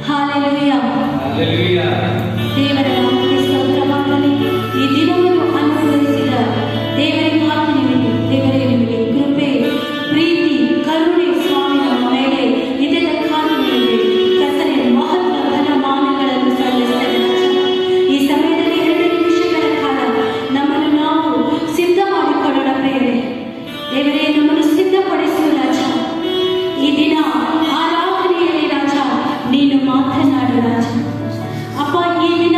Hallelujah. Hallelujah. ದೇವರ ನಾಮಕ್ಕೆ ಸ್ತೋತ್ರವಾಗಲಿ. ಈ ದಿನವನ್ನು ಅನುಗ್ರಹಿಸಿದ ದೇವರಿಗಾಗಿ ದೇವರೇ ನಿಮಗೆ ಕೃಪೆ, ಪ್ರೀತಿ, ಕರುಣೆ ಸ್ವಾಮಿ ನಮ್ಮ ಮೇಲೆ ಇದಕ್ಕಾಗಿ ನಿಮಗೆ ಕರ್ತನೆ ಮಹತ್ವ ಘನಮಾನಗಳನ್ನು ಸಲ್ಲಿಸ್ತೇವೆ. ಈ ಸಮಯದಲ್ಲಿ 2 ನಿಮಿಷಗಳ ಕಾಲ ನಮ್ಮನ್ನು ನಾವು ಸಿದ್ಧ ಮಾಡಿಕೊಳ್ಳೋಣ ಪ್ರೇರೆ. ದೇವರೇ ನಮ್ಮನ್ನು ಸಿದ್ಧಪಡಿಸು ರಾಜ. ಈ ದಿನ ಆರಾಧನೆಯಲ್ಲಿ ರಾಜ ನೀನು ಮಾತನಾಡು ರಾಜ. ಅಪ್ಪ, ಈ ದಿನ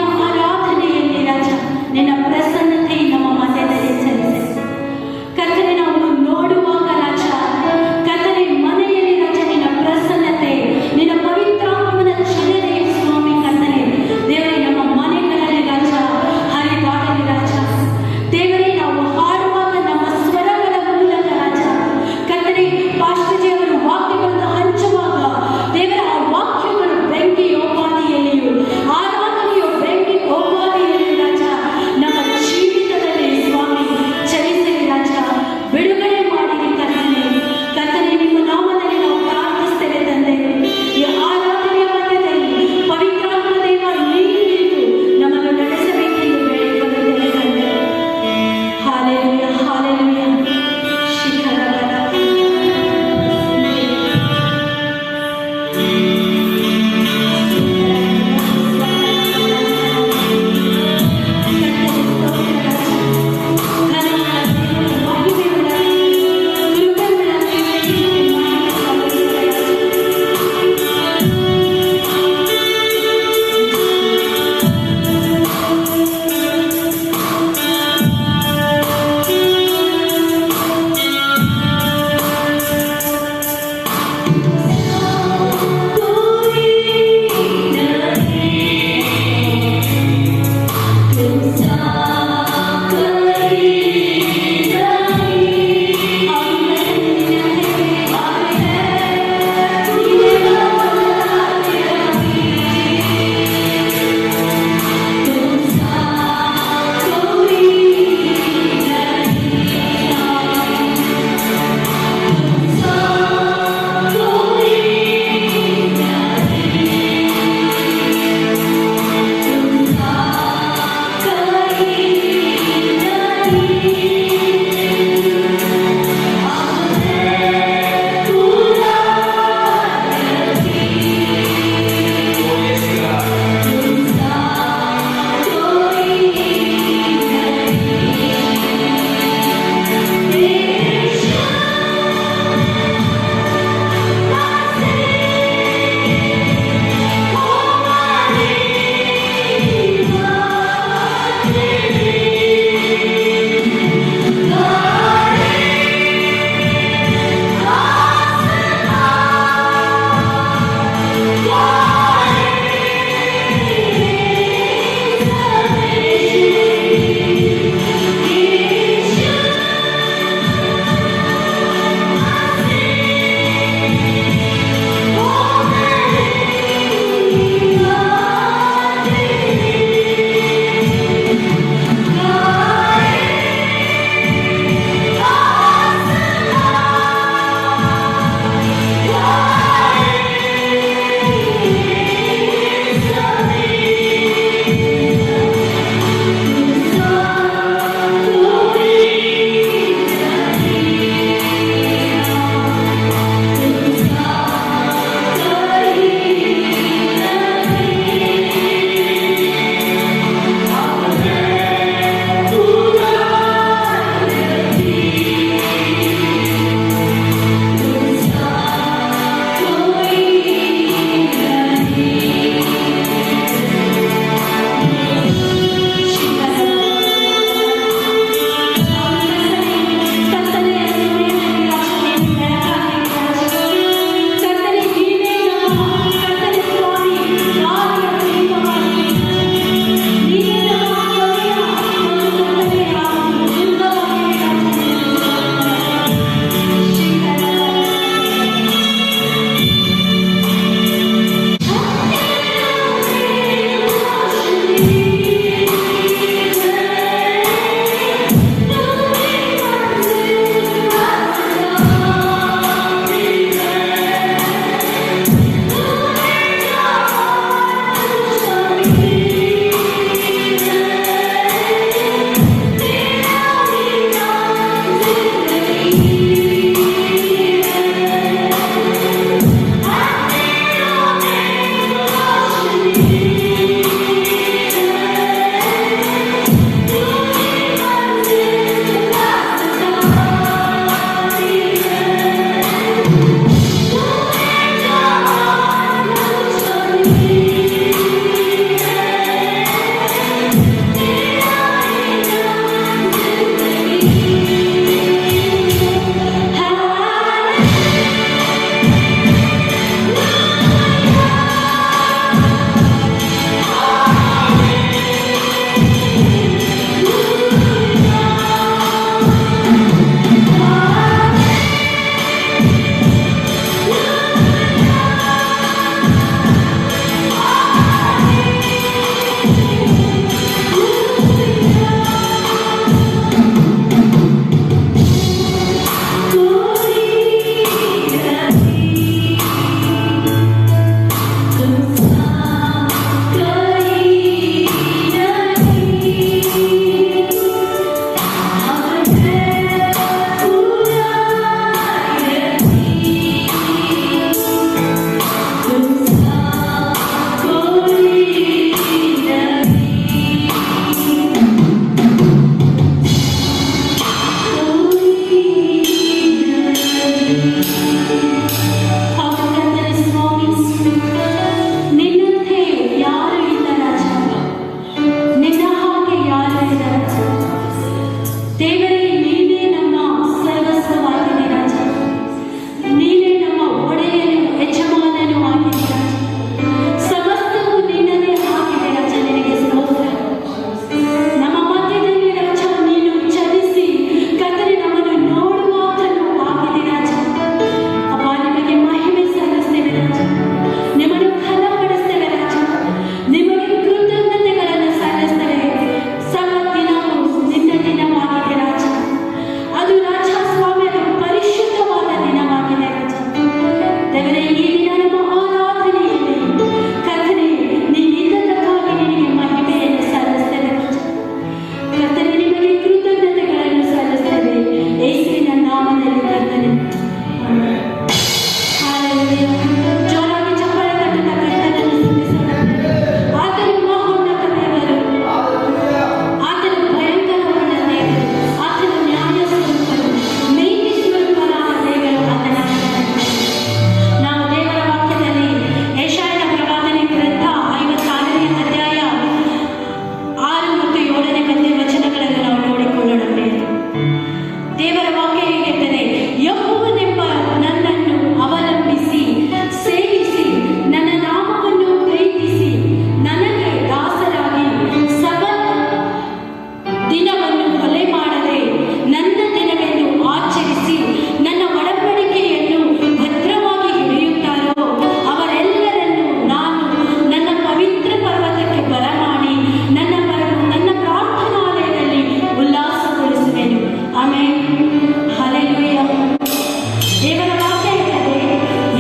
ದೇವರ ವಾಕ್ಯ ಹೇಳ್ತದೆ,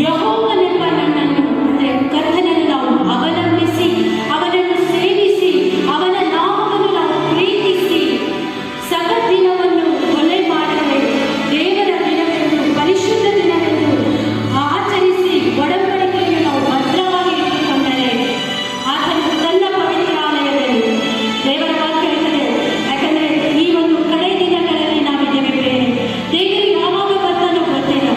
ಯೆಹೋವನೆಂಬ ನನ್ನನ್ನು ಅಂದರೆ ಕರ್ತನನ್ನು ನಾವು ಅವಲಂಬಿಸಿ ಅವನನ್ನು ಸೇವಿಸಿ ಅವನ ನಾಮವನ್ನು ನಾವು ಪ್ರೀತಿಸಿ ಸಗದಿನವನ್ನು ಕೊಲೆ ಮಾಡದೆ ದೇವರ ದಿನವೆಂದು ಪರಿಶುದ್ಧ ದಿನವೆಂದು ಆಚರಿಸಿ ಒಡಂಬಡಿಕೆಯನ್ನು ನಾವು ಭದ್ರವಾಗಿ ಇಟ್ಟುಕೊಂಡರೆ ಆತನು ತನ್ನ ಪವಿತ್ರಾಲಯದಲ್ಲಿ ದೇವರ ವಾಕ್ಯ ಹೇಳ್ತದೆ. ಯಾಕಂದರೆ ಈ ಒಂದು ಕಡೆ ದಿನಗಳಲ್ಲಿ ನಾವಿದ್ದೇವೆ. ದೇವರು ಯಾವಾಗ ಬರ್ತಾನೋ ಗೊತ್ತಿಲ್ಲ.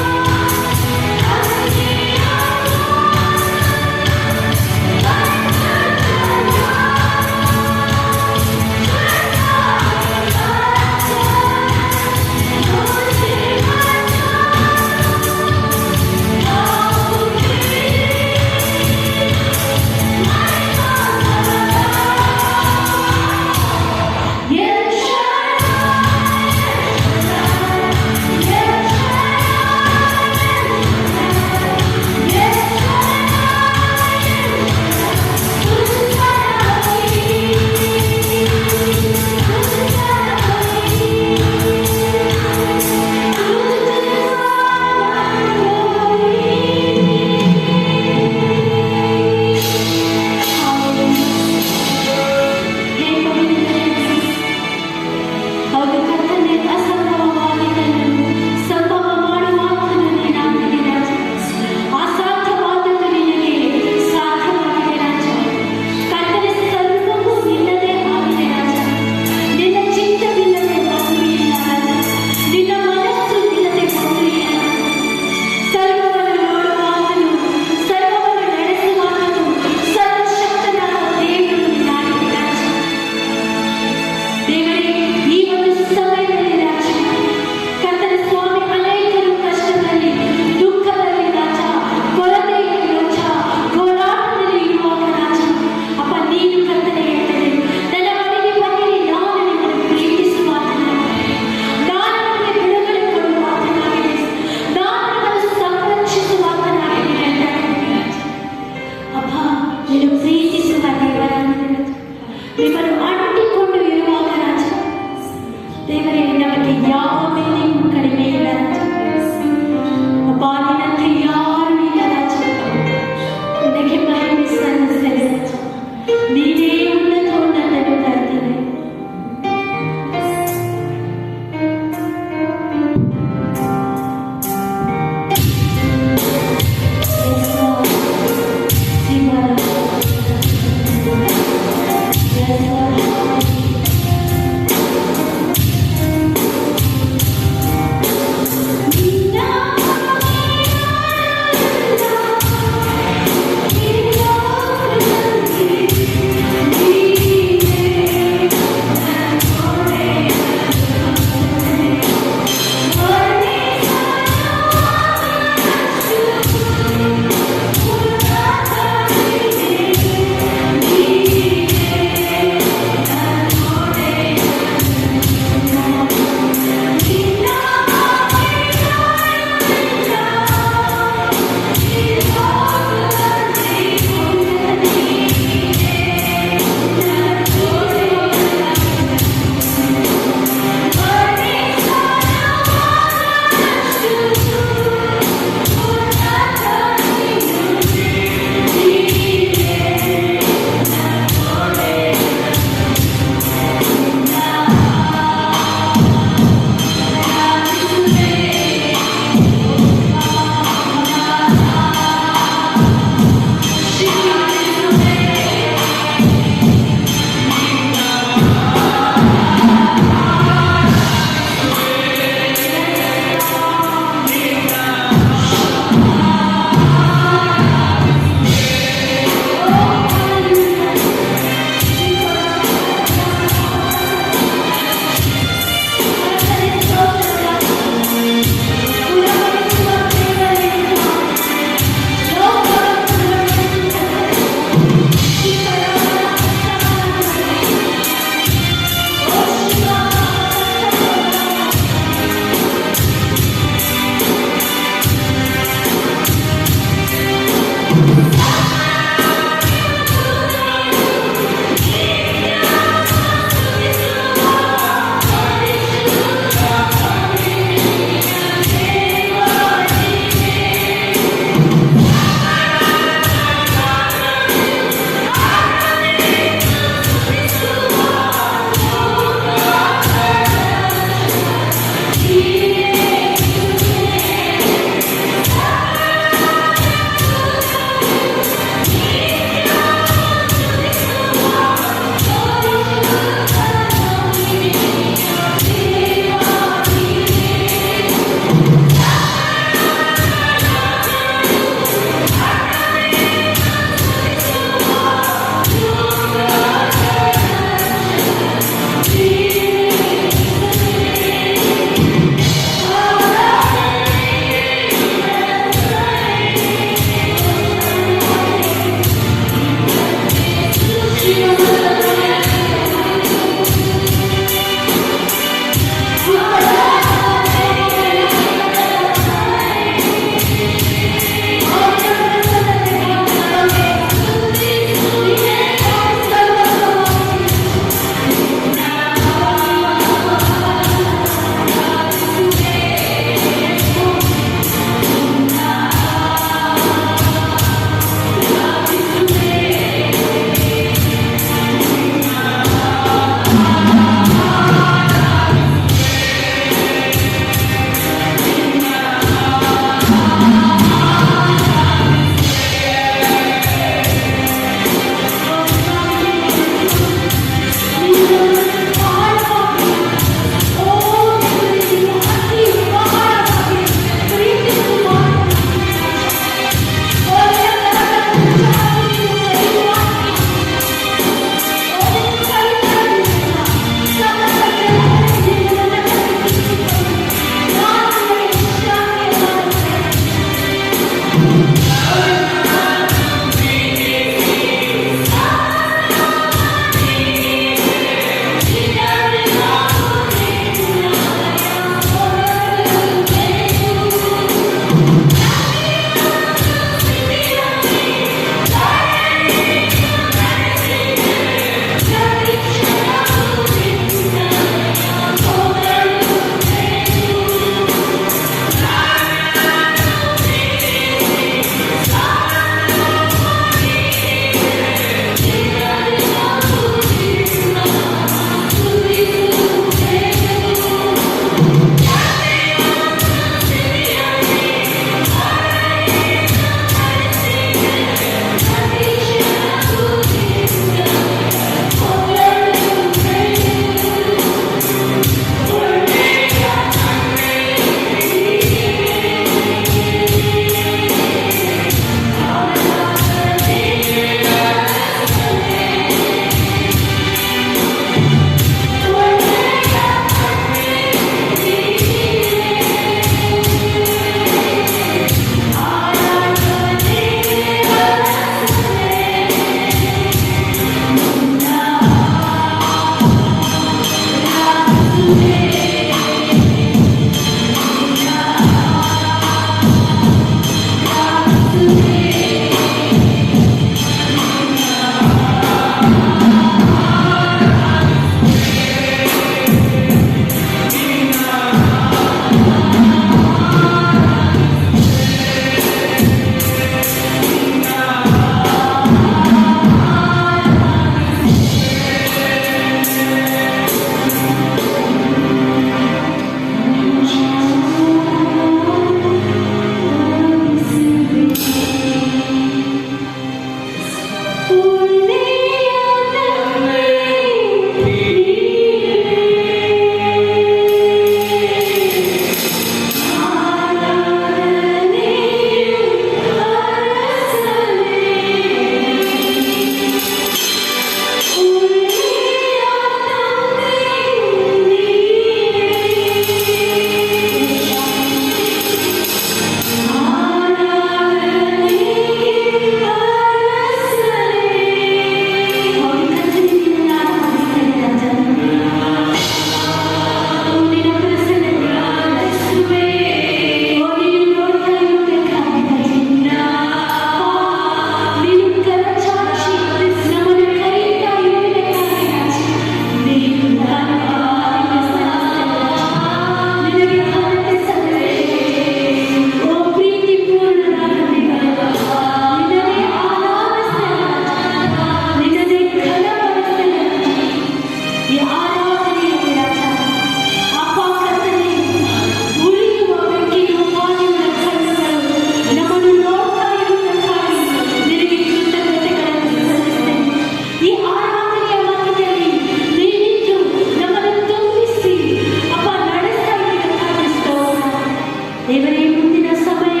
ದೇವರೇ, ಮುಂದಿನ ಸಮಯ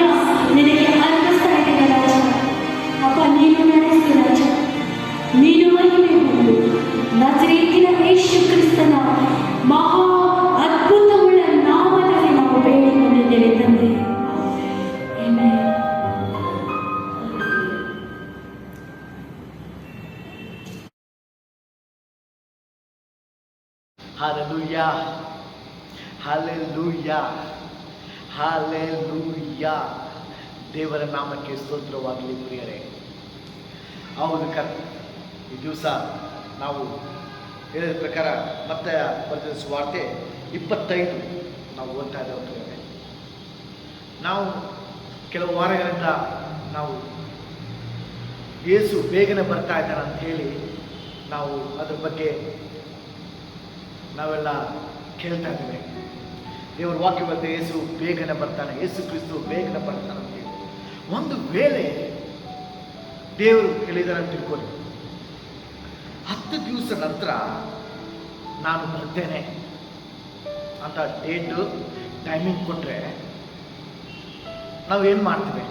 ನಿನಗೆ ಅರ್ಪಿಸ್ತಾ ಇದ್ದೇನೆ ರಾಜ. ಅಪ್ಪ, ನೀನು ನಡೆಸು ರಾಜ, ನೀನು ಮಹಿಮೆ ಹೊಂದು. ನಜರೇತಿನ ಯೇಸು ಕ್ರಿಸ್ತನ ಮಹಾ ಅದ್ಭುತವುಳ್ಳ ನಾಮದಲ್ಲಿ ನಾವು ಬೇಡಿಕೊಂಡಿದ್ದೇವೆ ತಂದೆ. ಆಮೆನ್. Hallelujah, hallelujah, hallelujah. ದೇವರ ನಾಮಕ್ಕೆ ಸ್ತೋತ್ರವಾಗಲಿ ಪ್ರಿಯರೇ. ಹೌದು ಈ ದಿವಸ ನಾವು ಹೇಳಿದ ಪ್ರಕಾರ ಮತ್ತೆ ಬರೆದ ಸುವಾರ್ತೆ 25 ನಾವು ಓದ್ತಾ ಇದ್ದೇವೆ. ನಾವು ಕೆಲವು ವಾರಗಳಿಂದ ನಾವು ಯೇಸು ಬೇಗನೆ ಬರ್ತಾ ಇದ್ದಾನೆ ಅಂತ ಹೇಳಿ ನಾವು ಅದ್ರ ಬಗ್ಗೆ ನಾವೆಲ್ಲ ಕೇಳ್ತಾ ಇದ್ದೇವೆ. ದೇವರ ವಾಕ್ಯ ಬರುತ್ತೆ, ಯೇಸು ಬೇಗನೆ ಬರ್ತಾನೆ, ಯೇಸು ಕ್ರಿಸ್ತು ಬೇಗನೆ ಬರ್ತಾನೆ ಅಂತ ಹೇಳಿ. ಒಂದು ವೇಳೆ ದೇವರು ಹೇಳಿದಾರೆ ಅಂತ ತಿಳ್ಕೊಳ್ಳಿ, 10 ದಿವಸ ನಂತರ ನಾನು ಬರ್ತೇನೆ ಅಂತ ಡೇಟು ಟೈಮಿಂಗ್ ಕೊಟ್ಟರೆ ನಾವೇನು ಮಾಡ್ತೀವಿ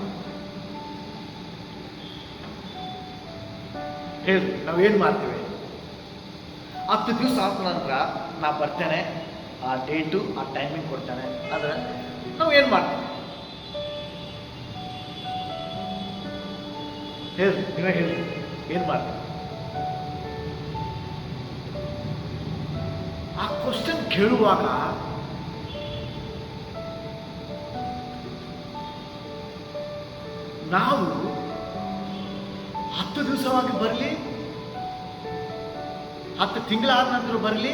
ಹೇಳಿ? ನಾವೇನು ಮಾಡ್ತೀವಿ? 10 ದಿವಸ ಆದ ನಂತರ ನಾ ಬರ್ತೇನೆ, ಆ ಡೇಟು ಆ ಟೈಮಿಂಗ್ ಕೊಡ್ತಾನೆ ಆದರೆ ನಾವು ಏನು ಮಾಡ್ತೀವಿ ಹೇಳಿ? ನೀವೇ ಹೇಳಿ, ಏನು ಮಾಡ್ತೀವಿ? ಆ ಕ್ವಶನ್ ಕೇಳುವಾಗ ನಾವು 10 ದಿವಸವಾಗಿ ಬರಲಿ, 10 ತಿಂಗಳಾದ ನಂತರ ಬರಲಿ,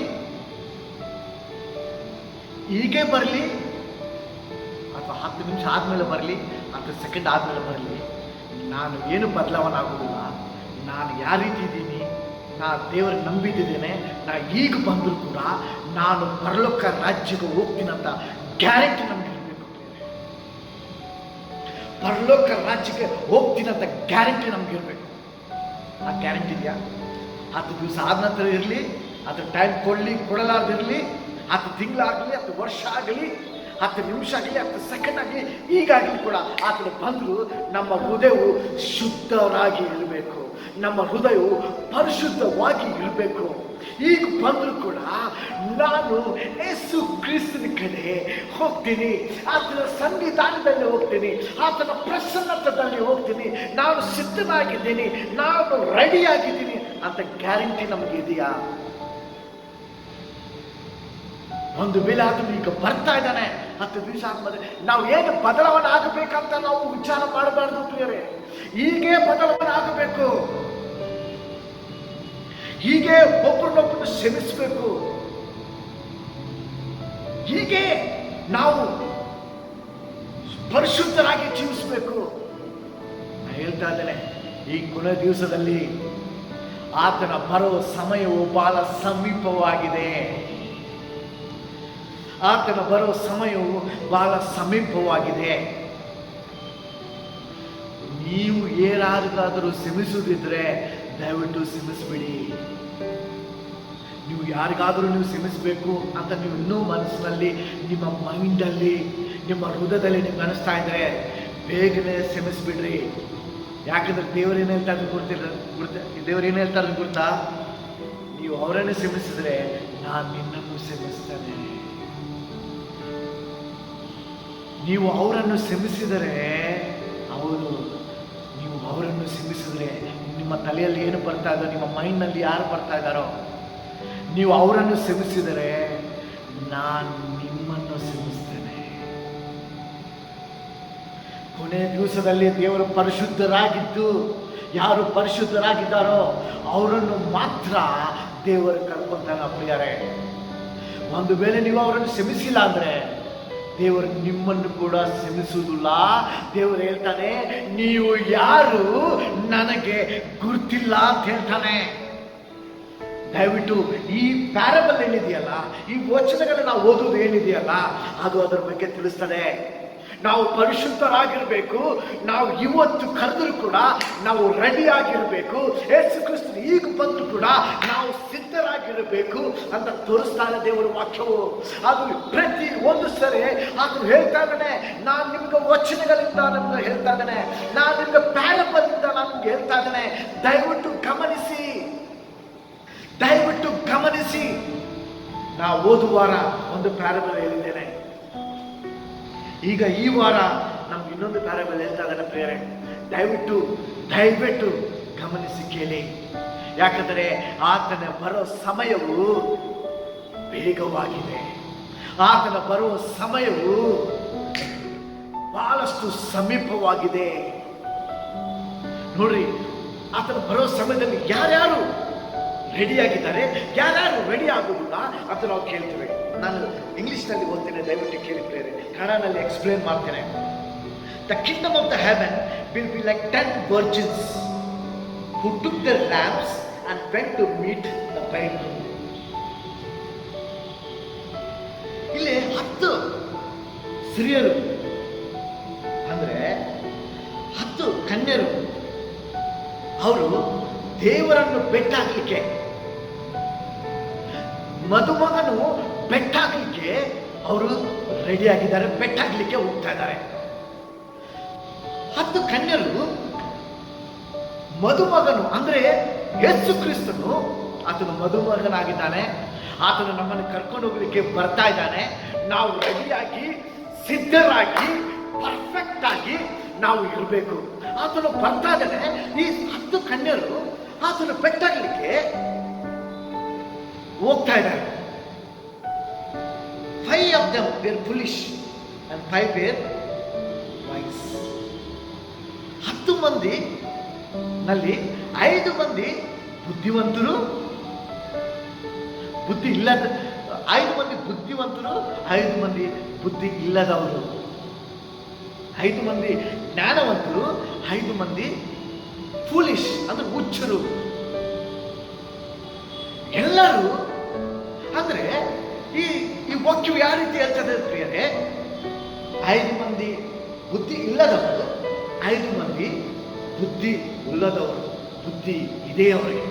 ಹೀಗೆ ಬರಲಿ, ಅಥವಾ 10 ನಿಮಿಷ ಆದಮೇಲೆ ಬರಲಿ, 10 ಸೆಕೆಂಡ್ ಆದಮೇಲೆ ಬರಲಿ, ನಾನು ಏನು ಬದಲಾವಣೆ ಆಗೋದಿಲ್ಲ. ನಾನು ಯಾವ ರೀತಿ ಇದ್ದೀನಿ, ನಾನು ದೇವರಿಗೆ ನಂಬಿದ್ದೇನೆ, ನಾನು ಈಗ ಬಂದರೂ ಕೂಡ ನಾನು ಪರಲೋಕ ರಾಜ್ಯಕ್ಕೆ ಹೋಗ್ತೀನಂತ ಗ್ಯಾರಂಟಿ ನಮ್ಗೆ ಇರಬೇಕು. ಪರಲೋಕ ರಾಜ್ಯಕ್ಕೆ ಹೋಗ್ತೀನಂತ ಗ್ಯಾರಂಟಿ ನಮ್ಗೆ ಇರಬೇಕು. ಆ ಗ್ಯಾರಂಟಿ ಇದೆಯಾ? 10 ದಿವಸ ಆದ ನಂತರ ಇರಲಿ, ಅದ್ರ ಟೈಮ್ ಕೊಡಲಾರ್ದಿರಲಿ, 10 ತಿಂಗಳಾಗಲಿ, 10 ವರ್ಷ ಆಗಲಿ, 10 ನಿಮಿಷ ಆಗಲಿ, 10 ಸೆಕೆಂಡ್ ಆಗಲಿ, ಈಗಾಗಲಿ ಕೂಡ ಆತನ ಬಂದರೂ ನಮ್ಮ ಹೃದಯವು ಶುದ್ಧರಾಗಿ ಇರಬೇಕು. ನಮ್ಮ ಹೃದಯವು ಪರಿಶುದ್ಧವಾಗಿ ಇರಬೇಕು. ಈಗ ಬಂದರೂ ಕೂಡ ನಾನು ಯೇಸು ಕ್ರಿಸ್ತನ ಕಡೆ ಹೋಗ್ತೀನಿ, ಆತನ ಸನ್ನಿಧಾನದಲ್ಲಿ ಹೋಗ್ತೀನಿ, ಆತನ ಪ್ರಸನ್ನತದಲ್ಲಿ ಹೋಗ್ತೀನಿ, ನಾನು ಸಿದ್ಧನಾಗಿದ್ದೀನಿ, ನಾನು ರೆಡಿಯಾಗಿದ್ದೀನಿ ಅಂತ ಗ್ಯಾರಂಟಿ ನಮಗೆ ಇದೆಯಾ? ಒಂದು ವೇಳೆ ಆತನು ಈಗ ಬರ್ತಾ ಇದ್ದಾನೆ, 10 ದಿವಸ ಆದ್ಮೇಲೆ ನಾವು ಏನು ಬದಲಾವಣೆ ಆಗಬೇಕಂತ ನಾವು ವಿಚಾರ ಮಾಡಬಾರ್ದು ಪ್ರಿಯರೇ. ಹೀಗೆ ಬದಲಾವಣೆ ಆಗಬೇಕು, ಹೀಗೆ ಒಬ್ಬರನ್ನೊಬ್ಬರು ಕ್ಷಮಿಸಬೇಕು, ಹೀಗೆ ನಾವು ಪರಿಶುದ್ಧರಾಗಿ ಜೀವಿಸಬೇಕು. ನಾನು ಹೇಳ್ತಾ ಇದ್ದೇನೆ, ಈ ಕೊನೆ ದಿವಸದಲ್ಲಿ ಆತನ ಬರೋ ಸಮಯವು ಬಹಳ ಸಮೀಪವಾಗಿದೆ. ಆತನ ಬರೋ ಸಮಯವು ಬಹಳ ಸಮೀಪವಾಗಿದೆ. ನೀವು ಏನಾದರೂ ಕ್ಷಮಿಸುವುದಿದ್ರೆ ದಯವಿಟ್ಟು ಕ್ಷಮಿಸ್ಬಿಡಿ. ನೀವು ಯಾರಿಗಾದರೂ ನೀವು ಕ್ಷಮಿಸಬೇಕು ಅಂತ ನೀವು ಇನ್ನೂ ಮನಸ್ಸಿನಲ್ಲಿ, ನಿಮ್ಮ ಮೈಂಡಲ್ಲಿ, ನಿಮ್ಮ ಹೃದಯದಲ್ಲಿ ನಿಮ್ಗೆ ಅನಿಸ್ತಾ ಇದ್ರೆ ಬೇಗನೆ ಕ್ಷಮಿಸ್ಬಿಡ್ರಿ. ಯಾಕಂದ್ರೆ ದೇವರು ಏನು ಹೇಳ್ತಾರೆ ದೇವರು ಏನು ಹೇಳ್ತಾರೆ ಗೊತ್ತಾ? ನೀವು ಅವರನ್ನು ಕ್ಷಮಿಸಿದ್ರೆ ನಾನು ನಿನ್ನನ್ನು ಕ್ಷಮಿಸ್ತೇನೆ. ನೀವು ಅವರನ್ನು ಕ್ಷಮಿಸಿದರೆ ನೀವು ಅವರನ್ನು ಕ್ಷಮಿಸಿದರೆ ನಿಮ್ಮ ತಲೆಯಲ್ಲಿ ಏನು ಬರ್ತಾ ಇದ್ದೋ, ನಿಮ್ಮ ಮೈಂಡ್ನಲ್ಲಿ ಯಾರು ಬರ್ತಾ ಇದ್ದಾರೋ, ನೀವು ಅವರನ್ನು ಕ್ಷಮಿಸಿದರೆ ನಾನು ನಿಮ್ಮನ್ನು ಕ್ಷಮಿಸ್ತೇನೆ. ಕೊನೆ ದಿವಸದಲ್ಲಿ ದೇವರು ಪರಿಶುದ್ಧರಾಗಿದ್ದು, ಯಾರು ಪರಿಶುದ್ಧರಾಗಿದ್ದಾರೋ ಅವರನ್ನು ಮಾತ್ರ ದೇವರು ಕರ್ಕೊಂತಾನೆ ಪ್ರಿಯರೇ. ಒಂದು ವೇಳೆ ನೀವು ಅವರನ್ನು ಕ್ಷಮಿಸಿಲ್ಲ ಅಂದ್ರೆ ದೇವರು ನಿಮ್ಮನ್ನು ಕೂಡ ಕ್ಷಮಿಸುವುದಿಲ್ಲ. ದೇವರು ಹೇಳ್ತಾನೆ, ನೀವು ಯಾರು ನನಗೆ ಗುರುತಿಲ್ಲ ಅಂತ ಹೇಳ್ತಾನೆ. ದಯವಿಟ್ಟು ಈ ಪ್ಯಾರಬಲ್ ಏನಿದೆಯಲ್ಲ, ಈ ವಚನಗಳನ್ನ ನಾವು ಓದೋದು ಏನಿದೆಯಲ್ಲ, ಅದು ಅದರ ಬಗ್ಗೆ ತಿಳಿಸ್ತದೆ. ನಾವು ಪರಿಶುದ್ಧರಾಗಿರ್ಬೇಕು. ನಾವು ಇವತ್ತು ಕರೆದರೂ ಕೂಡ ನಾವು ರೆಡಿ ಆಗಿರ್ಬೇಕು. ಯೇಸು ಕ್ರಿಸ್ತನು ಈಗ ಬಂದರೂ ಕೂಡ ನಾವು ಸಿದ್ಧರಾಗಿರ್ಬೇಕು. ಆಗಿರಬೇಕು ಅಂತ ತೋರಿಸ್ತಾನೆ ದೇವರ ವಾಕ್ಯವು. ಅದು ಪ್ರತಿ ಒಂದು ಸರಿ ಅದು ಹೇಳ್ತಾ ಇದ್ದಾನೆ, ನಾನು ನಿಮ್ಗೆ ವಚನಗಳಿಂದ ನಮ್ಗೆ ಹೇಳ್ತಾ ಇದ್ದಾನೆ, ನಾನು ನಿಮ್ಗೆ ಪ್ಯಾರಬಲ್ ಇಂದ ನಮ್ಗೆ ಹೇಳ್ತಾ ಇದ್ದಾನೆ. ದಯವಿಟ್ಟು ಗಮನಿಸಿ, ದಯವಿಟ್ಟು ಗಮನಿಸಿ. ನಾ ಹೋದ ವಾರ ಒಂದು ಪ್ಯಾರಬಲ್ ಹೇಳಿದ್ದೇನೆ, ಈಗ ಈ ವಾರ ನಮ್ಗೆ ಇನ್ನೊಂದು ಪ್ಯಾರಬಲ್ ಹೇಳ್ತಾ ಇದ್ದಾನೆ ಪ್ರಿಯರೇ. ದಯವಿಟ್ಟು ದಯವಿಟ್ಟು ಗಮನಿಸಿ ಕೇಳಿ. ಯಾಕಂದರೆ ಆತನ ಬರೋ ಸಮಯವು ವೇಗವಾಗಿದೆ. ಆತನ ಬರುವ ಸಮಯವು ಬಹಳಷ್ಟು ಸಮೀಪವಾಗಿದೆ. ನೋಡ್ರಿ, ಆತನ ಬರೋ ಸಮಯದಲ್ಲಿ ಯಾರ್ಯಾರು ರೆಡಿಯಾಗಿದ್ದಾರೆ, ಯಾರ್ಯಾರು ರೆಡಿ ಆಗುವುದಿಲ್ಲ ಅಂತ ನಾವು ಕೇಳ್ತೇವೆ. ನಾನು ಇಂಗ್ಲಿಷ್ನಲ್ಲಿ ಓದ್ತೇನೆ, ದಯವಿಟ್ಟು ಕೇಳಿದ್ದೇನೆ. ಕನ್ನಡದಲ್ಲಿ ಎಕ್ಸ್ಪ್ಲೇನ್ ಮಾಡ್ತೇನೆ. The kingdom of the heaven will be like 10 virgins who took their lamps and went to meet the bridegroom. ಇಲ್ಲಿ 10 ಸ್ತ್ರೀಯರು ಅಂದ್ರೆ 10 ಕನ್ಯರು, ಅವರು ದೇವರನ್ನು ಬೆಟ್ಟಾಗಲಿಕ್ಕೆ, ಮದುಮಗನು ಬೆಟ್ಟಾಗಲಿಕ್ಕೆ ಅವರು ರೆಡಿ ಆಗಿದ್ದಾರೆ, ಬೆಟ್ಟಾಗಲಿಕ್ಕೆ ಹೋಗ್ತಾ ಇದ್ದಾರೆ. 10 ಕನ್ಯರು ಮದುಮಗನು ಅಂದ್ರೆ ಯೇಸು ಕ್ರಿಸ್ತನು, ಆತನು ಮದುಮಗನಾಗಿದ್ದಾನೆ. ಆತನು ನಮ್ಮನ್ನು ಕರ್ಕೊಂಡು ಹೋಗ್ಲಿಕ್ಕೆ ಬರ್ತಾ ಇದ್ದಾನೆ. ನಾವು ರೆಡಿಯಾಗಿ, ಸಿದ್ಧರಾಗಿ, ಪರ್ಫೆಕ್ಟ್ ಆಗಿ ನಾವು ಇರಬೇಕು. ಆತನು ಬರ್ತಾ ಇದ್ದಾನೆ. ಈ 10 ಕನ್ಯರು ಆತನು ಬೆಟ್ಟಾಗಲಿಕ್ಕೆ ಹೋಗ್ತಾ ಇದ್ದಾರೆ. 5 of them were foolish and 5 were wise. 10 ಮಂದಿ ನಲ್ಲಿ 5 ಮಂದಿ ಬುದ್ಧಿವಂತರು, ಬುದ್ಧಿ ಇಲ್ಲದ 5 ಮಂದಿ ಬುದ್ಧಿವಂತರು, 5 ಮಂದಿ ಬುದ್ಧಿ ಇಲ್ಲದವರು. 5 ಮಂದಿ ಜ್ಞಾನವಂತರು, 5 ಮಂದಿ ಫೂಲಿಶ್ ಅಂದ್ರೆ ಹುಚ್ಚರು. ಎಲ್ಲರೂ ಅಂದ್ರೆ ಈ ವಾಕ್ಯವು ಯಾವ ರೀತಿ ಹೇಳ್ತದೆ ಪ್ರಿಯರೇ? 5 ಮಂದಿ ಬುದ್ಧಿ ಇಲ್ಲದವರು, 5 ಮಂದಿ ಬುದ್ಧಿ ಉಳ್ಳದವರು, ಬುದ್ಧಿ ಇದೆ ಅವರಿಗೆ.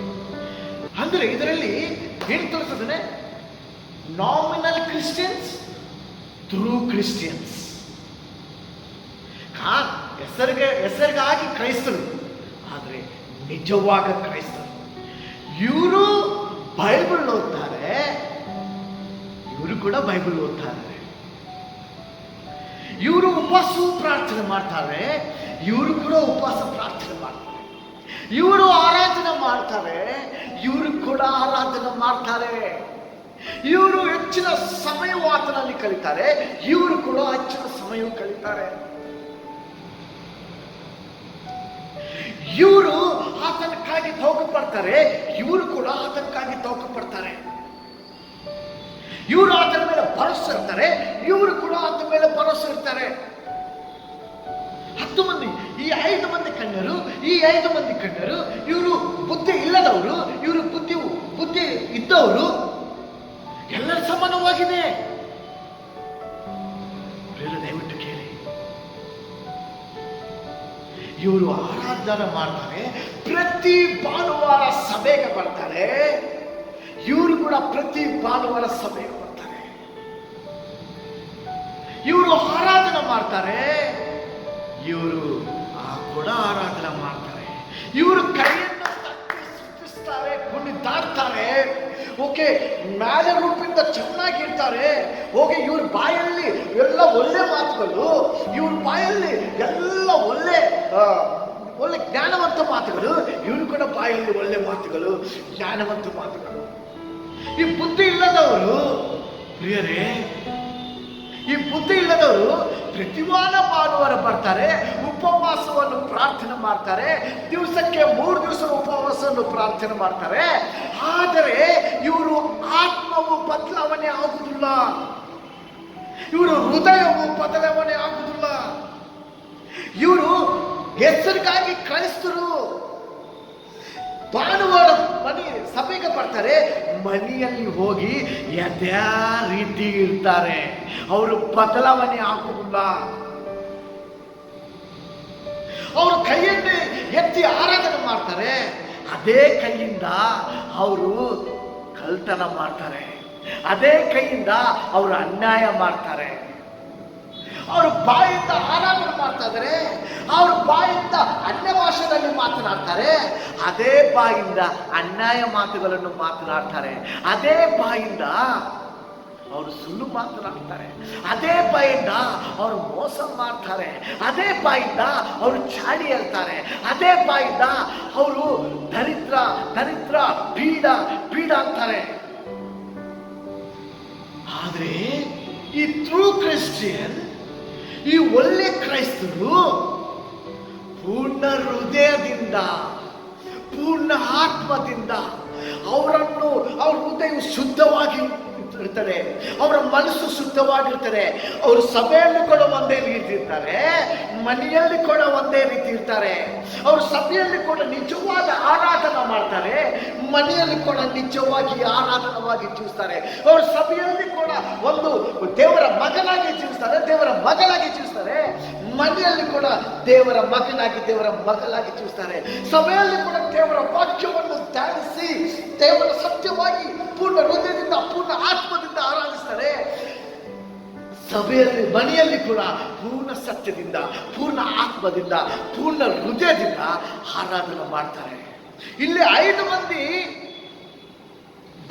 ಅಂದ್ರೆ ಇದರಲ್ಲಿ ಏನು ತೋರಿಸ್ತದೆ? Nominal Christians, true Christians. ಹೆಸರಿಗಾಗಿ ಕ್ರೈಸ್ತರು, ಆದರೆ ನಿಜವಾಗ ಕ್ರೈಸ್ತರು. ಇವರು ಬೈಬಲ್ ಓದ್ತಾರೆ, ಇವರು ಕೂಡ ಬೈಬಲ್ ಓದ್ತಾರೆ. ಇವರು ಉಪವಾಸ ಪ್ರಾರ್ಥನೆ ಮಾಡ್ತಾರೆ, ಇವರು ಕೂಡ ಉಪವಾಸ ಪ್ರಾರ್ಥನೆ ಮಾಡ್ತಾರೆ. ಇವರು ಆರಾಧನೆ ಮಾಡ್ತಾರೆ, ಇವರು ಕೂಡ ಆರಾಧನೆ ಮಾಡ್ತಾರೆ. ಇವರು ಹೆಚ್ಚಿನ ಸಮಯ ಆತನಲ್ಲಿ ಕಳೀತಾರೆ, ಇವರು ಕೂಡ ಹೆಚ್ಚಿನ ಸಮಯ ಕಳೀತಾರೆ. ಇವರು ಆತನಕ್ಕಾಗಿ ತೌಕ ಪಡ್ತಾರೆ, ಇವರು ಕೂಡ ಆತನಕ್ಕಾಗಿ ತೌಕ ಪಡ್ತಾರೆ. ಇವರು ಆತನ ಮೇಲೆ ಭರವಸೆ ಇರ್ತಾರೆ, ಇವರು ಕೂಡ ಆತನ ಮೇಲೆ ಭರವಸೆ ಇರ್ತಾರೆ. 10 ಮಂದಿ, ಈ 5 ಮಂದಿ ಕನ್ಯರು, ಈ 5 ಮಂದಿ ಕನ್ಯರು, ಇವರು ಬುದ್ಧಿ ಇಲ್ಲದವರು, ಇವರು ಬುದ್ಧಿ ಇದ್ದವರು. ಎಲ್ಲರ ಸಮಾನವಾಗಿದೆ. ದಯವಿಟ್ಟು ಕೇಳಿ. ಇವರು ಆರಾಧನೆ ಮಾಡ್ತಾರೆ, ಪ್ರತಿ ಭಾನುವಾರ ಸಭೆಗೆ ಬರ್ತಾರೆ. ಇವರು ಕೂಡ ಪ್ರತಿ ಭಾನುವಾರ ಸಭೆಗೆ ಬರ್ತಾರೆ. ಇವರು ಆರಾಧನೆ ಮಾಡ್ತಾರೆ, ಇವರು ಕೂಡ ಆರಾಧನೆ ಮಾಡ್ತಾರೆ. ಇವರು ಕೈಯನ್ನು ತಟ್ಟಿ ಸೃಷ್ಟಿಸ್ತಾರೆ, ಕುಣಿದಾಡ್ತಾರೆ. ಓಕೆ, ಮ್ಯಾಲೆ ರೂಪಿಂದ ಚೆನ್ನಾಗಿರ್ತಾರೆ. ಹೋಗಿ ಇವ್ರ ಬಾಯಲ್ಲಿ ಎಲ್ಲ ಒಳ್ಳೆ ಮಾತುಗಳು, ಇವ್ರ ಬಾಯಲ್ಲಿ ಎಲ್ಲ ಒಳ್ಳೆ ಜ್ಞಾನವಂತ ಮಾತುಗಳು, ಇವರು ಕೂಡ ಬಾಯಲ್ಲಿ ಒಳ್ಳೆ ಮಾತುಗಳು, ಜ್ಞಾನವಂತ ಮಾತುಗಳು. ಈ ಬುದ್ಧಿ ಇಲ್ಲದವರು ಪ್ರಿಯರೇ, ಈ ಬುದ್ಧಿ ಇಲ್ಲದವರು ಪ್ರತಿವಾರ ಭಾನುವಾರ ಬರ್ತಾರೆ, ಉಪವಾಸವನ್ನು ಪ್ರಾರ್ಥನೆ ಮಾಡ್ತಾರೆ, ದಿವಸಕ್ಕೆ 3 ದಿವಸ ಉಪವಾಸವನ್ನು ಪ್ರಾರ್ಥನೆ ಮಾಡ್ತಾರೆ. ಆದರೆ ಇವರು ಆತ್ಮವು ಬದಲಾವಣೆ ಆಗುವುದಿಲ್ಲ, ಇವರು ಹೃದಯವು ಬದಲಾವಣೆ ಆಗುವುದಿಲ್ಲ. ಇವರು ಹೆಸರಿಗಾಗಿ ಕ್ರೈಸ್ತರು. ಭಾನುವಾರ ಸಭೆಗೆ ಬರ್ತಾರೆ, ಮನೆಯಲ್ಲಿ ಹೋಗಿ ಯಥಾ ರೀತಿ ಇರ್ತಾರೆ. ಅವರು ಬದಲಾವಣೆ ಆಗುವುದಿಲ್ಲ. ಅವರು ಕೈಯಲ್ಲಿ ಎತ್ತಿ ಆರಾಧನೆ ಮಾಡ್ತಾರೆ, ಅದೇ ಕೈಯಿಂದ ಅವರು ಕಳ್ತನ ಮಾಡ್ತಾರೆ, ಅದೇ ಕೈಯಿಂದ ಅವರು ಅನ್ಯಾಯ ಮಾಡ್ತಾರೆ. ಅವ್ರ ಬಾಯಿಂದ ಆರಾಧನೆ ಮಾಡ್ತಾ ಇದ್ದಾರೆ, ಅವ್ರ ಬಾಯಿಂದ ಅನ್ಯ ಭಾಷೆಯಲ್ಲಿ ಮಾತನಾಡ್ತಾರೆ, ಅದೇ ಬಾಯಿಂದ ಅನ್ಯಾಯ ಮಾತುಗಳನ್ನು ಮಾತನಾಡ್ತಾರೆ, ಅದೇ ಬಾಯಿಂದ ಅವರು ಸುಳ್ಳು ಮಾತನಾಡ್ತಾರೆ, ಅದೇ ಬಾಯಿಂದ ಅವರು ಮೋಸ ಮಾಡ್ತಾರೆ, ಅದೇ ಬಾಯಿಂದ ಅವರು ಚಾಡಿ ಹೇಳ್ತಾರೆ, ಅದೇ ಬಾಯಿಂದ ಅವರು ದರಿದ್ರ ದರಿದ್ರ ಬೀಡ ಬೀಡ ಅಂತಾರೆ. ಆದ್ರೆ ಈ ಟ್ರೂ ಕ್ರಿಶ್ಚಿಯನ್, ಈ ಒಳ್ಳೆ ಕ್ರೈಸ್ತರು ಪೂರ್ಣ ಹೃದಯದಿಂದ ಪೂರ್ಣ ಆತ್ಮದಿಂದ ಅವ್ರ ಹೃದಯ ಶುದ್ಧವಾಗಿ ಇರ್ತದೆ, ಅವರ ಮನಸ್ಸು ಶುದ್ಧವಾಗಿರ್ತಾರೆ. ಅವರು ಸಭೆಯಲ್ಲಿ ಕೂಡ ಒಂದೇ ರೀತಿ ಇರ್ತಾರೆ, ಮನೆಯಲ್ಲಿ ಕೂಡ ಒಂದೇ ರೀತಿ ಇರ್ತಾರೆ. ಅವರು ಸಭೆಯಲ್ಲಿ ಕೂಡ ನಿಜವಾದ ಆರಾಧನೆ ಮಾಡ್ತಾರೆ, ಮನೆಯಲ್ಲಿ ಕೂಡ ನಿಜವಾಗಿ ಆರಾಧನವಾಗಿ ಜೀವಿಸ್ತಾರೆ. ಅವರು ಸಭೆಯಲ್ಲಿ ಕೂಡ ಒಂದು ದೇವರ ಮಗನಾಗಿ ಜೀವಿಸ್ತಾರೆ, ದೇವರ ಮಗಳಾಗಿ ಜೀವಿಸ್ತಾರೆ, ಮನೆಯಲ್ಲಿ ಕೂಡ ದೇವರ ಮಗನಾಗಿ ದೇವರ ಮಗಳಾಗಿ ಜೀವಿಸ್ತಾರೆ. ಸಭೆಯಲ್ಲಿ ಕೂಡ ದೇವರ ವಾಕ್ಯವನ್ನು ಧ್ಯಾನಿಸಿ ದೇವರ ಸತ್ಯವಾಗಿ ಪೂರ್ಣ ಹೃದಯದಿಂದ ಪೂರ್ಣ ಆತ್ಮದಿಂದ ಆರಾಧಿಸ್ತಾರೆ. ಸಭೆಯಲ್ಲಿ ಮನೆಯಲ್ಲಿ ಕೂಡ ಪೂರ್ಣ ಸತ್ಯದಿಂದ ಪೂರ್ಣ ಆತ್ಮದಿಂದ ಪೂರ್ಣ ಹೃದಯದಿಂದ ಆರಾಧನೆ ಮಾಡ್ತಾರೆ. ಇಲ್ಲಿ 5 ಮಂದಿ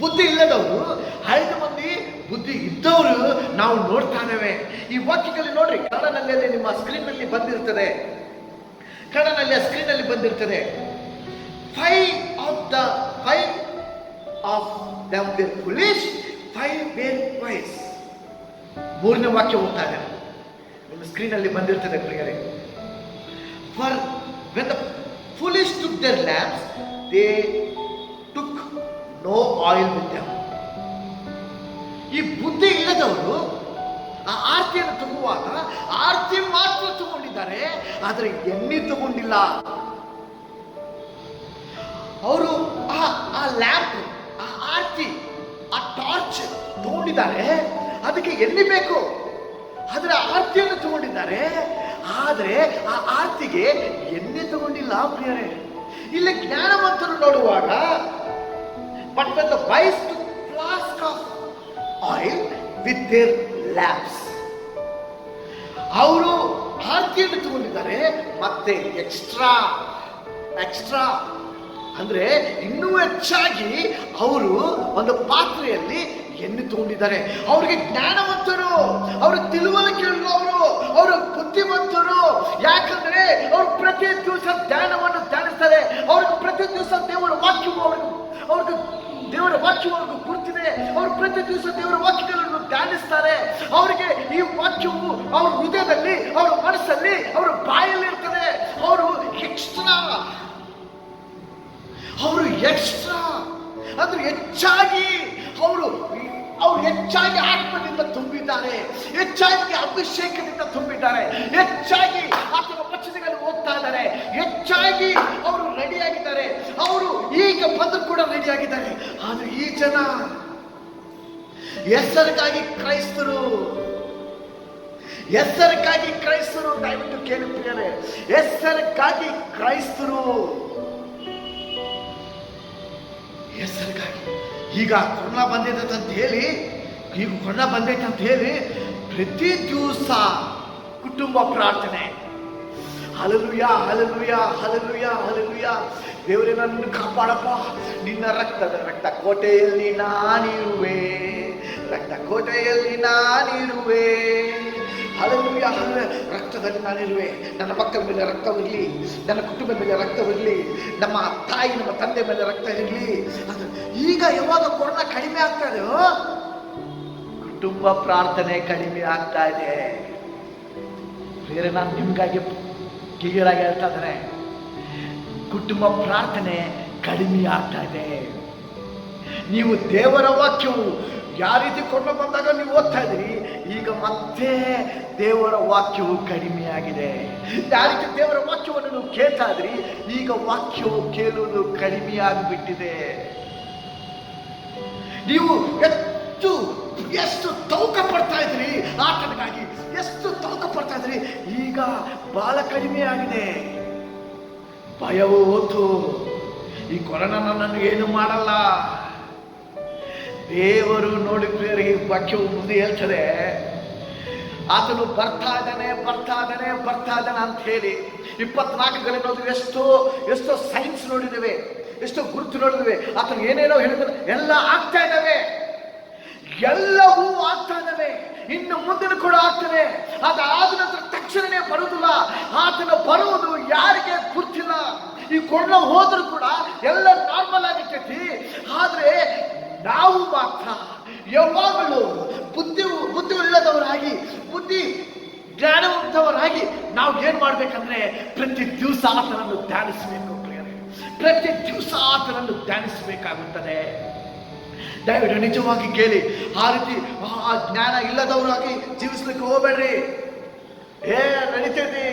ಬುದ್ಧಿ ಇಲ್ಲದವರು, 5 ಮಂದಿ ಬುದ್ಧಿ ಇದ್ದವರು ನಾವು ನೋಡ್ತಾ ಇದ್ದೇವೆ. ಈ ವಾಕ್ಯದಲ್ಲಿ ನೋಡ್ರಿ, ಕನ್ನಡದಲ್ಲಿ ನಿಮ್ಮ ಸ್ಕ್ರೀನ್ ನಲ್ಲಿ ಬಂದಿರ್ತದೆ, ಕನ್ನಡದಲ್ಲಿ ಸ್ಕ್ರೀನ್ ನಲ್ಲಿ ಬಂದಿರ್ತದೆ. 5 of them were foolish, 5 were wise. 3ನೇ ವಾಕ್ಯ ಓದ್ತಾ ಇದ್ದಾರೆ, ನಿಮ್ಮ ಸ್ಕ್ರೀನ್ ಅಲ್ಲಿ ಬಂದಿರ್ತದೆ ಪ್ರಿಯರೇ. For when the foolish took their lamps, they took no oil with them. ಈ ಬುದ್ಧಿ ಇಲ್ಲದವರು ಆ ಆರ್ತಿಯನ್ನು ತಗುವಾಗ ಆರ್ತಿ ಮಾತ್ರ ತಗೊಂಡಿದ್ದಾರೆ, ಆದರೆ ಎಣ್ಣೆ ತಗೊಂಡಿಲ್ಲ. ಅವರು ಆ ಲ್ಯಾಂಪ್, ಆ ಆರ್ತಿ, ಆ ಟಾರ್ಚ್ ತಗೊಂಡಿದ್ದಾರೆ, ಅದಕ್ಕೆ ಎಣ್ಣೆ ಬೇಕು, ಆದ್ರೆ ಆರ್ತಿಯನ್ನು ತಗೊಂಡಿದ್ದಾರೆ, ಆದ್ರೆ ಆ ಆರ್ತಿಗೆ ಎಣ್ಣೆ ತಗೊಂಡಿಲ್ಲ ಪ್ರಿಯರೇ. ಇಲ್ಲಿ ಜ್ಞಾನವಂತರು ನೋಡುವಾಗ, but when the wise took flask of oil with their lamps, ಅವರು ಆರ್ತಿಯನ್ನು ತಗೊಂಡಿದ್ದಾರೆ, ಮತ್ತೆ ಎಕ್ಸ್ಟ್ರಾ ಅಂದ್ರೆ ಇನ್ನೂ ಹೆಚ್ಚಾಗಿ ಅವರು ಒಂದು ಪಾತ್ರೆಯಲ್ಲಿ ಎಣ್ಣೆ ತಗೊಂಡಿದ್ದಾರೆ. ಅವ್ರಿಗೆ ಜ್ಞಾನವಂತರು, ಅವರು ತಿಳುವಳಿಕೆ ಉಳ್ಳವರು, ಅವರು ಬುದ್ಧಿವಂತರು. ಯಾಕಂದ್ರೆ ಅವರು ಪ್ರತಿ ದಿವಸ ಧ್ಯಾನವನ್ನು ಧ್ಯಾನಿಸ್ತಾರೆ, ಅವ್ರಿಗೆ ಪ್ರತಿ ದಿವಸ ದೇವರ ವಾಕ್ಯವು ಅವ್ರಿಗೆ ದೇವರ ವಾಕ್ಯವನ್ನು ಗುರುತಿದೆ. ಅವರು ಪ್ರತಿ ದಿವಸ ದೇವರ ವಾಕ್ಯಗಳನ್ನು ಧ್ಯಾನಿಸ್ತಾರೆ. ಅವರಿಗೆ ಈ ವಾಕ್ಯವು ಅವ್ರ ಹೃದಯದಲ್ಲಿ, ಅವರ ಮನಸ್ಸಲ್ಲಿ, ಅವರ ಬಾಯಲ್ಲಿ ಇರ್ತದೆ. ಅವರು ಎಕ್ಸ್ಟ್ರಾ ಅಂದ್ರೆ ಹೆಚ್ಚಾಗಿ ಅವರು ಹೆಚ್ಚಾಗಿ ಆತ್ಮದಿಂದ ತುಂಬಿದ್ದಾರೆ, ಹೆಚ್ಚಾಗಿ ಅಭಿಷೇಕದಿಂದ ತುಂಬಿದ್ದಾರೆ, ಹೆಚ್ಚಾಗಿ ಆತನ ವಚನಗಳನ್ನು ಓದ್ತಾ ಇದ್ದಾರೆ, ಹೆಚ್ಚಾಗಿ ಅವರು ರೆಡಿಯಾಗಿದ್ದಾರೆ. ಅವರು ಈಗ ಬಂದು ಕೂಡ ರೆಡಿಯಾಗಿದ್ದಾರೆ. ಆದ್ರೆ ಈ ಜನ ಹೆಸರಿಗಾಗಿ ಕ್ರೈಸ್ತರು, ದಯವಿಟ್ಟು ಕೇಳಿ ಪ್ರಿಯರೇ, ಹೆಸರಿಗಾಗಿ ಕ್ರೈಸ್ತರು, ಹೆಸರಿಗಾಗಿ. ಈಗ ಕೊರೋನಾ ಬಂದೈತೆ ಅಂತ ಹೇಳಿ ಪ್ರತಿ ದಿವಸ ಕುಟುಂಬ ಪ್ರಾರ್ಥನೆ, ಹಲ್ಲೆಲೂಯಾ ಹಲ್ಲೆಲೂಯಾ ಹಲ್ಲೆಲೂಯಾ ಹಲ್ಲೆಲೂಯಾ. ದೇವರೇ ನನ್ನನ್ನು ಕಾಪಾಡಪ್ಪ, ನಿನ್ನ ರಕ್ತ ಕೋಟೆಯಲ್ಲಿ ನಾನಿರುವೆ, ಹಲ್ಲೆಲೂಯಾ ರಕ್ತದಲ್ಲಿ ನಾನಿರುವೆ. ನನ್ನ ಮಕ್ಕಳ ಮೇಲೆ ರಕ್ತವಿರಲಿ, ನನ್ನ ಕುಟುಂಬದ ಮೇಲೆ ರಕ್ತವಿರಲಿ, ನಮ್ಮ ತಾಯಿ ನಮ್ಮ ತಂದೆ ಮೇಲೆ ರಕ್ತ ಇರಲಿ. ಅದು ಈಗ ಯಾವಾಗ ಕೊರೋನಾ ಕಡಿಮೆ ಆಗ್ತಾ ಇದೆ, ಕುಟುಂಬ ಪ್ರಾರ್ಥನೆ ಕಡಿಮೆ ಆಗ್ತಾ ಇದೆ. ಬೇರೆ ನಾನು ನಿಮ್ಗಾಗಿ ಕ್ಲಿಯರ್ ಆಗಿ ಹೇಳ್ತಾ ಇದ್ದೇನೆ, ಕುಟುಂಬ ಪ್ರಾರ್ಥನೆ ಕಡಿಮೆ ಆಗ್ತಾ ಇದೆ. ನೀವು ದೇವರ ವಾಕ್ಯವು ಯಾವ ರೀತಿ ಕೊಂಡು ಬಂದಾಗ ನೀವು ಓದ್ತಾ ಇದ್ದೀರಿ, ಈಗ ಮತ್ತೆ ದೇವರ ವಾಕ್ಯವು ಕಡಿಮೆ ಆಗಿದೆ. ಯಾವ ರೀತಿ ದೇವರ ವಾಕ್ಯವನ್ನು ನೀವು ಕೇಳ್ತಾ ಇದ್ರಿ, ಈಗ ವಾಕ್ಯವು ಕೇಳುವುದು ಕಡಿಮೆ ಆಗಿಬಿಟ್ಟಿದೆ. ನೀವು ಎಷ್ಟು ತೌಕ ಪಡ್ತಾ ಇದ್ರಿ ಆತನಿಗಾಗಿ, ಎಷ್ಟು ತೌಕ ಪಡ್ತಾ ಇದ್ರಿ, ಈಗ ಬಹಳ ಕಡಿಮೆ ಆಗಿದೆ. ಭಯವು ಹೋತು, ಈ ಕೊರೋನಾ ನನ್ನನ್ನು ಏನು ಮಾಡಲ್ಲ, ದೇವರು ನೋಡಿ ಪ್ರಿಯರೇ, ಈ ವಾಕ್ಯವು ಮುಂದೆ ಹೇಳ್ತದೆ, ಆತನು ಬರ್ತಾ ಇದ್ದಾನೆ ಅಂತ ಹೇಳಿ 24 ನೋಡಿದ್ವಿ. ಎಷ್ಟೋ ಸೈನ್ಸ್ ನೋಡಿದ್ದೇವೆ, ಎಷ್ಟೋ ಗುರುತು ನೋಡಿದ್ದೇವೆ. ಆತನು ಏನೇನೋ ಹೇಳಿದ್ರೆ ಎಲ್ಲ ಆಗ್ತಾ ಇದ್ದಾವೆ, ಎಲ್ಲವೂ ಆಗ್ತಾ ಇದ್ದಾವೆ, ಇನ್ನು ಮುಂದಿನ ಕೂಡ ಆಗ್ತದೆ. ಅದಾದ ನಂತರ ತಕ್ಷಣನೇ ಬರುವುದಿಲ್ಲ. ಆತನ ಬರುವುದು ಯಾರಿಗೆ ಗೊತ್ತಿಲ್ಲ. ಈ ಕೊರೋನಾ ಹೋದ್ರೂ ಕೂಡ ಎಲ್ಲ ನಾರ್ಮಲ್ ಆಗಿರ್ತೈತಿ. ಆದ್ರೆ ನಾವು ಮಾತ್ರ ಯಾವಾಗಲೂ ಬುದ್ಧಿ ಉಳ್ಳದವರಾಗಿ, ಬುದ್ಧಿ ಜ್ಞಾನವಂತವರಾಗಿ ನಾವು ಏನ್ ಮಾಡ್ಬೇಕಂದ್ರೆ ಪ್ರತಿ ದಿವಸ ಆತನನ್ನು ಧ್ಯಾನಿಸಬೇಕು. ಪ್ರತಿ ದಿವಸ ಆತನನ್ನು ಧ್ಯಾನಿಸಬೇಕಾಗುತ್ತದೆ. ದಯವಿಟ್ಟು ನಿಜವಾಗಿ ಕೇಳಿ, ಆ ರೀತಿ ಜ್ಞಾನ ಇಲ್ಲದವರಾಗಿ ಜೀವಿಸ್ಲಿಕ್ಕೆ ಹೋಗ್ಬೇಡ್ರಿ. ನಡೀತೈತಿ,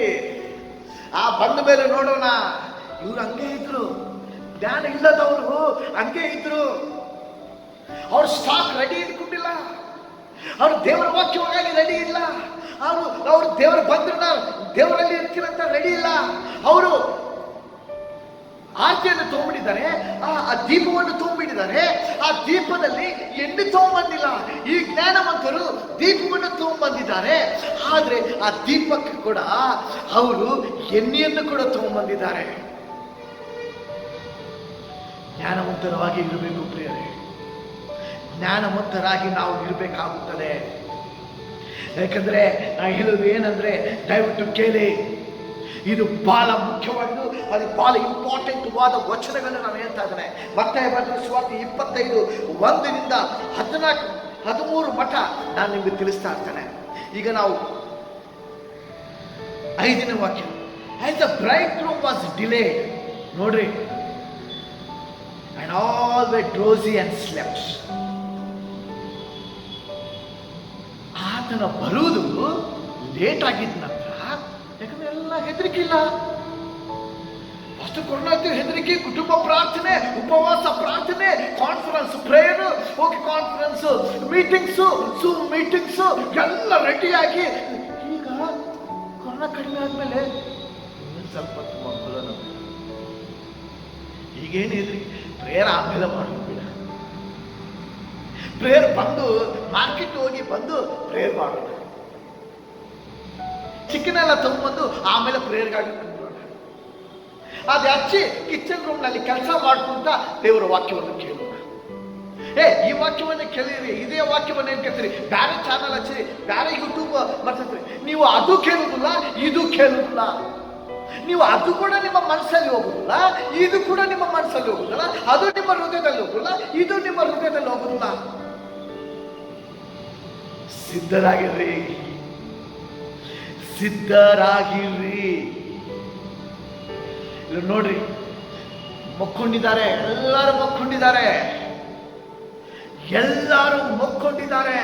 ಬಂದ ಮೇಲೆ ನೋಡೋಣ. ಇವ್ರು ಹಂಗೆ ಇದ್ರು, ಜ್ಞಾನ ಇಲ್ಲದವರು ಹಂಗೆ ಇದ್ರು. ಅವ್ರ ಸ್ಟಾಕ್ ರೆಡಿ ಇಟ್ಕೊಂಡಿಲ್ಲ, ಅವ್ರು ದೇವರ ವಾಕ್ಯವಾಗಿ ರೆಡಿ ಇಲ್ಲ, ಅವರು ದೇವರು ಬಂದ್ರ ದೇವರಲ್ಲಿ ಇರ್ತೀರಂತ ರೆಡಿ ಇಲ್ಲ. ಅವರು ಆರ್ತಿಯನ್ನು ತಗೊಂಡ್ಬಿಟ್ಟಿದ್ದಾರೆ, ಆ ದೀಪವನ್ನು ತಗೊಂಡ್ಬಿಟ್ಟಿದ್ದಾರೆ. ಆ ದೀಪದಲ್ಲಿ ಎಣ್ಣೆ ತಗೊಂಡ್ಬಂದಿಲ್ಲ. ಈ ಜ್ಞಾನವಂತರು ದೀಪವನ್ನು ತಗೊಂಡ್ಬಂದಿದ್ದಾರೆ, ಆದ್ರೆ ಆ ದೀಪಕ್ಕೆ ಕೂಡ ಅವರು ಎಣ್ಣೆಯನ್ನು ಕೂಡ ತಗೊಂಡ್ಬಂದಿದ್ದಾರೆ. ಜ್ಞಾನವಂತರಾಗಿ ಇರಬೇಕು ಪ್ರಿಯರೇ, ಜ್ಞಾನವಂತರಾಗಿ ನಾವು ಇರಬೇಕಾಗುತ್ತದೆ. ಯಾಕಂದ್ರೆ ನಾನು ಹೇಳೋದು ಏನಂದ್ರೆ, ದಯವಿಟ್ಟು ಕೇಳಿ, ಇದು ಬಹಳ ಮುಖ್ಯವಾದ್ದು, ಅದು ಬಹಳ ಇಂಪಾರ್ಟೆಂಟ್ ವಾದ ವಚನಗಳನ್ನು ನಾನು ಹೇಳ್ತಾ ಇದ್ದೇನೆ. ಮತ್ತಾಯ ಬರೆದ ಸುವಾರ್ತೆ 25:1 13 ಮಠ ನಾನು ನಿಮಗೆ ತಿಳಿಸ್ತಾ ಇರ್ತೇನೆ. ಈಗ ನಾವು 5ನೇ ವಾಕ್ಯ, and the bridegroom was delayed. ನೋಡ್ರಿ, and all were drowsy and slept. ಆತನ ಬರುವುದು ಲೇಟ್ ಆಗಿದ್ದ ನಂತರ, ಯಾಕಂದ್ರೆ ಎಲ್ಲ ಹೆದರಿಕೆ ಇಲ್ಲ. ಫಸ್ಟ್ ಕೊರೋನಾ ಹೆದರಿಕೆ, ಕುಟುಂಬ ಪ್ರಾರ್ಥನೆ, ಉಪವಾಸ ಪ್ರಾರ್ಥನೆ, conference prayer, okay conference meetings, zoom meetings ಎಲ್ಲ ರೆಡಿಯಾಗಿ. ಈಗ ಕೊರೋನಾ ಕಡಿಮೆ ಆದ್ಮೇಲೆ ಸ್ವಲ್ಪ ಮಕ್ಕಳು ಈಗೇನು ಹೆದರಿ, ಪ್ರೇಯರ್ ಆಮೇಲೆ ಮಾಡೋದು ಬೇಡ. ಪ್ರೇಯರ್ ಬಂದು ಮಾರ್ಕೆಟ್ ಹೋಗಿ ಬಂದು ಪ್ರೇಯರ್ ಮಾಡೋಣ, ಚಿಕನೆಲ್ಲ ತಗೊಂಡ್ಬಂದು ಆಮೇಲೆ ಪ್ರೇಯರ್ಗಾಗಿ ಬಂದ್ಬಿಡೋಣ. ಅದು ಹಚ್ಚಿ ಕಿಚನ್ ರೂಮ್ ನಲ್ಲಿ ಕೆಲಸ ಮಾಡ್ಕೊಂತ ದೇವರ ವಾಕ್ಯವನ್ನು ಕೇಳೋಣ. ಈ ವಾಕ್ಯವನ್ನು ಕೇಳಿರಿ, ಇದೇ ವಾಕ್ಯವನ್ನು ಏನ್ ಕೇಳ್ತೀರಿ? ಬೇರೆ ಚಾನಲ್ ಹಚ್ಚಿರಿ, ಬೇರೆ ಯೂಟ್ಯೂಬ್ ಬರ್ತೈತ್ರಿ, ನೀವು ಅದು ಕೇಳುದಿಲ್ಲ, ಇದು ಕೇಳುದಿಲ್ಲ. ನೀವು ಅದು ಕೂಡ ನಿಮ್ಮ ಮನಸ್ಸಲ್ಲಿ ಹೋಗುದಿಲ್ಲ, ಇದು ಕೂಡ ನಿಮ್ಮ ಮನಸ್ಸಲ್ಲಿ ಹೋಗುದಿಲ್ಲ. ಅದು ನಿಮ್ಮ ಹೃದಯದಲ್ಲಿ ಹೋಗುದಿಲ್ಲ, ಇದು ನಿಮ್ಮ ಹೃದಯದಲ್ಲಿ ಹೋಗುದಿಲ್ಲ. ಸಿದ್ಧರಾಗಿರ್ರಿ, ಸಿದ್ಧರಾಗಿರ್ರಿ. ಇಲ್ಲಿ ನೋಡ್ರಿ, ಮಕ್ಕೊಂಡಿದ್ದಾರೆ, ಎಲ್ಲರೂ ಮಕ್ಕೊಂಡಿದ್ದಾರೆ, ಎಲ್ಲರೂ ಮಕ್ಕೊಂಡಿದ್ದಾರೆ.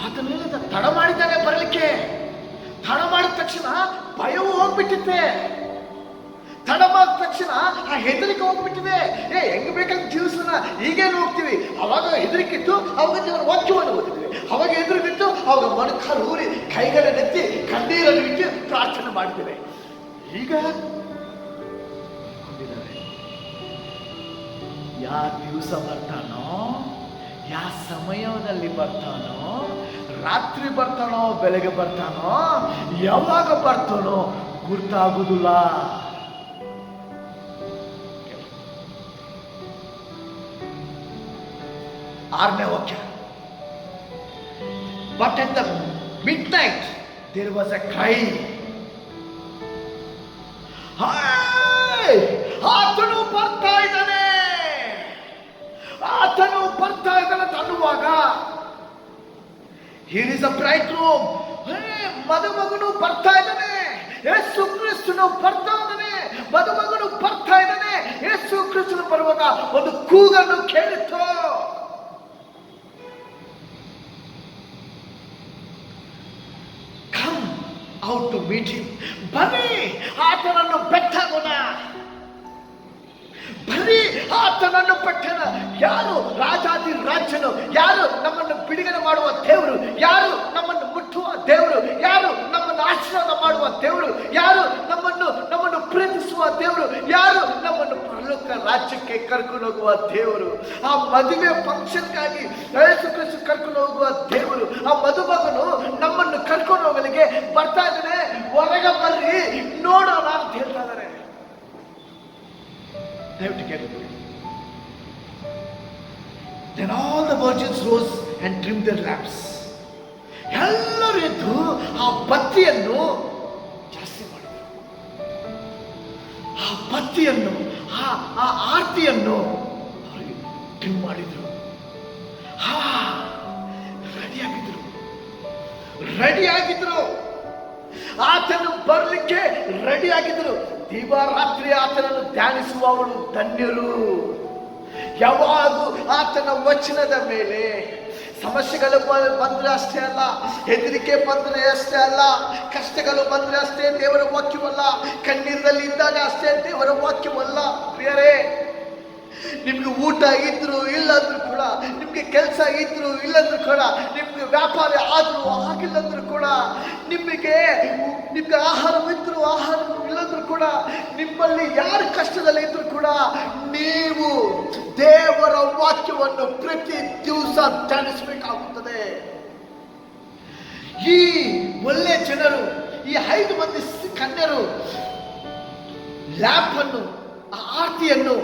ಆತನ ತಡ ಮಾಡಿದ್ದಾನೆ ಬರಲಿಕ್ಕೆ. ತಡ ಮಾಡಿದ ತಕ್ಷಣ ಭಯವು ಹೋಗ್ಬಿಟ್ಟಿದೆ. ತಡ ಮಾಡಿದ ತಕ್ಷಣ ಆ ಹೆದರಿಕೆ ಹೋಗ್ಬಿಟ್ಟಿದೆ. ಹೆಂಗ್ ಬೇಕಂತ ಜೀವಿಸೋಣ, ಈಗೇನು ಹೋಗ್ತೀವಿ. ಅವಾಗ ಹೆದರಿಕೆ ಇತ್ತು, ಅವಾಗ ದೇವರ ವಾಕ್ಯವನ್ನು ಓದಿದ್ವಿ. ಅವಾಗ ಹೆದರಿಕಿತ್ತು, ಅವಾಗ ಮೊಣಕಾಲು ಊರಿ ಕೈಗಳನ್ನೆತ್ತಿ ಕಣ್ಣೀರನ್ನು ಇಟ್ಟು ಪ್ರಾರ್ಥನೆ ಮಾಡಿದ್ದೇವೆ. ಈಗ ಯಾ ದಿವಸ ಬರ್ತಾನೋ, ಯಾ ಸಮಯದಲ್ಲಿ ಬರ್ತಾನೋ, ರಾತ್ರಿ ಬರ್ತಾನೋ ಬೆಳಗ್ಗೆ ಬರ್ತಾನೋ, ಯಾವಾಗ ಬರ್ತಾನೋ ಗುರ್ತಾಗುದಿಲ್ಲ. 6ನೇ ವಾಕ್ಯ, but at the midnight there was a cry. ಆತನು ಬರ್ತಾ ಇದ್ದಾನೆ, ಆತನು ಬರ್ತಾ ಇದ್ದಾನೆ ಅನ್ನುವಾಗ, here is a bridegroom, ಮದುಮಗನು ಬರ್ತಾ ಇದ್ದಾನೆ, ಯೇಸು ಕ್ರಿಸ್ತನು ಬರ್ತಾ ಇದ್ದಾನೆ, ಮದುಮಗನು ಬರ್ತಾ ಇದ್ದಾನೆ. ಯೇಸು ಕ್ರಿಸ್ತನು ಬರುವಾಗ ಒಂದು ಕೂಗನ್ನು ಕೇಳಿತು. Come out to meet him. ಬನ್ನಿ ಆತನನ್ನು ಬೆಟ್ಟಾಗೋಣ, ಬನ್ನಿ ಆತನನ್ನು ಬೆಟ್ಟನ. ಯಾರು ರಾಜಾದಿ ರಾಜನು, ಯಾರು ನಮ್ಮನ್ನು ಬಿಡುಗಡೆ ಮಾಡುವ ದೇವರು, ಯಾರು ನಮ್ಮನ್ನು ಮುಟ್ಟುವ ದೇವರು, ಯಾರು ನಮ್ಮನ್ನು ಆಶೀರ್ವಾದ ಮಾಡುವ ದೇವರು, ಯಾರು ನಮ್ಮನ್ನು ಪ್ರೀತಿಸುವ ದೇವರು, ಯಾರು ನಮ್ಮನ್ನು ಪರಲೋಕ ಪರಲೋಕ ರಾಜ್ಯಕ್ಕೆ ಕರ್ಕೊಂಡು ಹೋಗುವ ದೇವರು, ಆ ಮದುವೆ ಫಂಕ್ಷನ್ಗಾಗಿ ಯೇಸು ಕ್ರಿಸ್ತ ಕರ್ಕೊಂಡು ಹೋಗುವ ದೇವರು, ಆ ಮದುಮಗನು ನಮ್ಮನ್ನು ಕರ್ಕೊಂಡು ಹೋಗಲಿಕ್ಕೆ ಬರ್ತಾ ಇದ್ದಾನೆ. ಹೊರಗೆ ಬರ್ರಿ ನೋಡೋಣ ಅಂತ ಹೇಳ್ತಾ ಇದ್ದಾರೆ. ದಯವಿಟ್ಟು ಕೇಳಿ. Then all the virgins rose and trimmed their lamps. ಎಲ್ಲರೂ ಎದ್ದು ಆ ಬತ್ತಿಯನ್ನು ಜಾಸ್ತಿ ಮಾಡಿದರು. ಆ ಬತ್ತಿಯನ್ನು, ಆ ಆರತಿಯನ್ನು ಅವರಿಗೆ ಟ್ರಿಮ್ ಮಾಡಿದ್ರು. ರೆಡಿಯಾಗಿದ್ರು. ಆತನು ಬರಲಿಕ್ಕೆ ರೆಡಿಯಾಗಿದ್ರು. ದಿವಾರಾತ್ರಿ ಆತನನ್ನು ಧ್ಯಾನಿಸುವವಳು ಧನ್ಯರು. ಯಾವಾಗ ಆತನ ವಚನದ ಮೇಲೆ ಸಮಸ್ಯೆಗಳು ಬಂದ್ರೆ ಅಷ್ಟೇ ಅಲ್ಲ, ಹೆದರಿಕೆ ಬಂದ್ರೆ ಅಷ್ಟೇ ಅಲ್ಲ, ಕಷ್ಟಗಳು ಬಂದ್ರೆ ಅಷ್ಟೇ ದೇವರ ವಾಕ್ಯವಲ್ಲ, ಕಣ್ಣೀರಲ್ಲಿ ಇದ್ದಾಗ ಅಷ್ಟೇ ದೇವರ ವಾಕ್ಯವಲ್ಲ. ಪ್ರಿಯರೇ, ನಿಮ್ಗೆ ಊಟ ಇದ್ರು ಇಲ್ಲಂದ್ರೂ ಕೂಡ, ನಿಮ್ಗೆ ಕೆಲಸ ಇದ್ರು ಇಲ್ಲಂದ್ರೂ ಕೂಡ, ನಿಮ್ಗೆ ವ್ಯಾಪಾರ ಆದ್ರೂ ಆಗಿಲ್ಲಂದ್ರೂ ಕೂಡ, ನಿಮ್ಗೆ ಆಹಾರವಿದ್ರು ಆಹಾರ ಇಲ್ಲಂದ್ರೂ ಕೂಡ, ನಿಮ್ಮಲ್ಲಿ ಯಾರು ಕಷ್ಟದಲ್ಲಿ ಇದ್ರು ಕೂಡ, ನೀವು ದೇವರ ವಾಕ್ಯವನ್ನು ಪ್ರತಿ ದಿವಸ ಧ್ಯಾನಿಸಬೇಕಾಗುತ್ತದೆ. ಈ ಒಳ್ಳೆ ಜನರು, ಈ 5 ಮಂದಿ ಕನ್ಯರು ಲ್ಯಾಂಪ್ ಅನ್ನು, ಆರತಿಯನ್ನು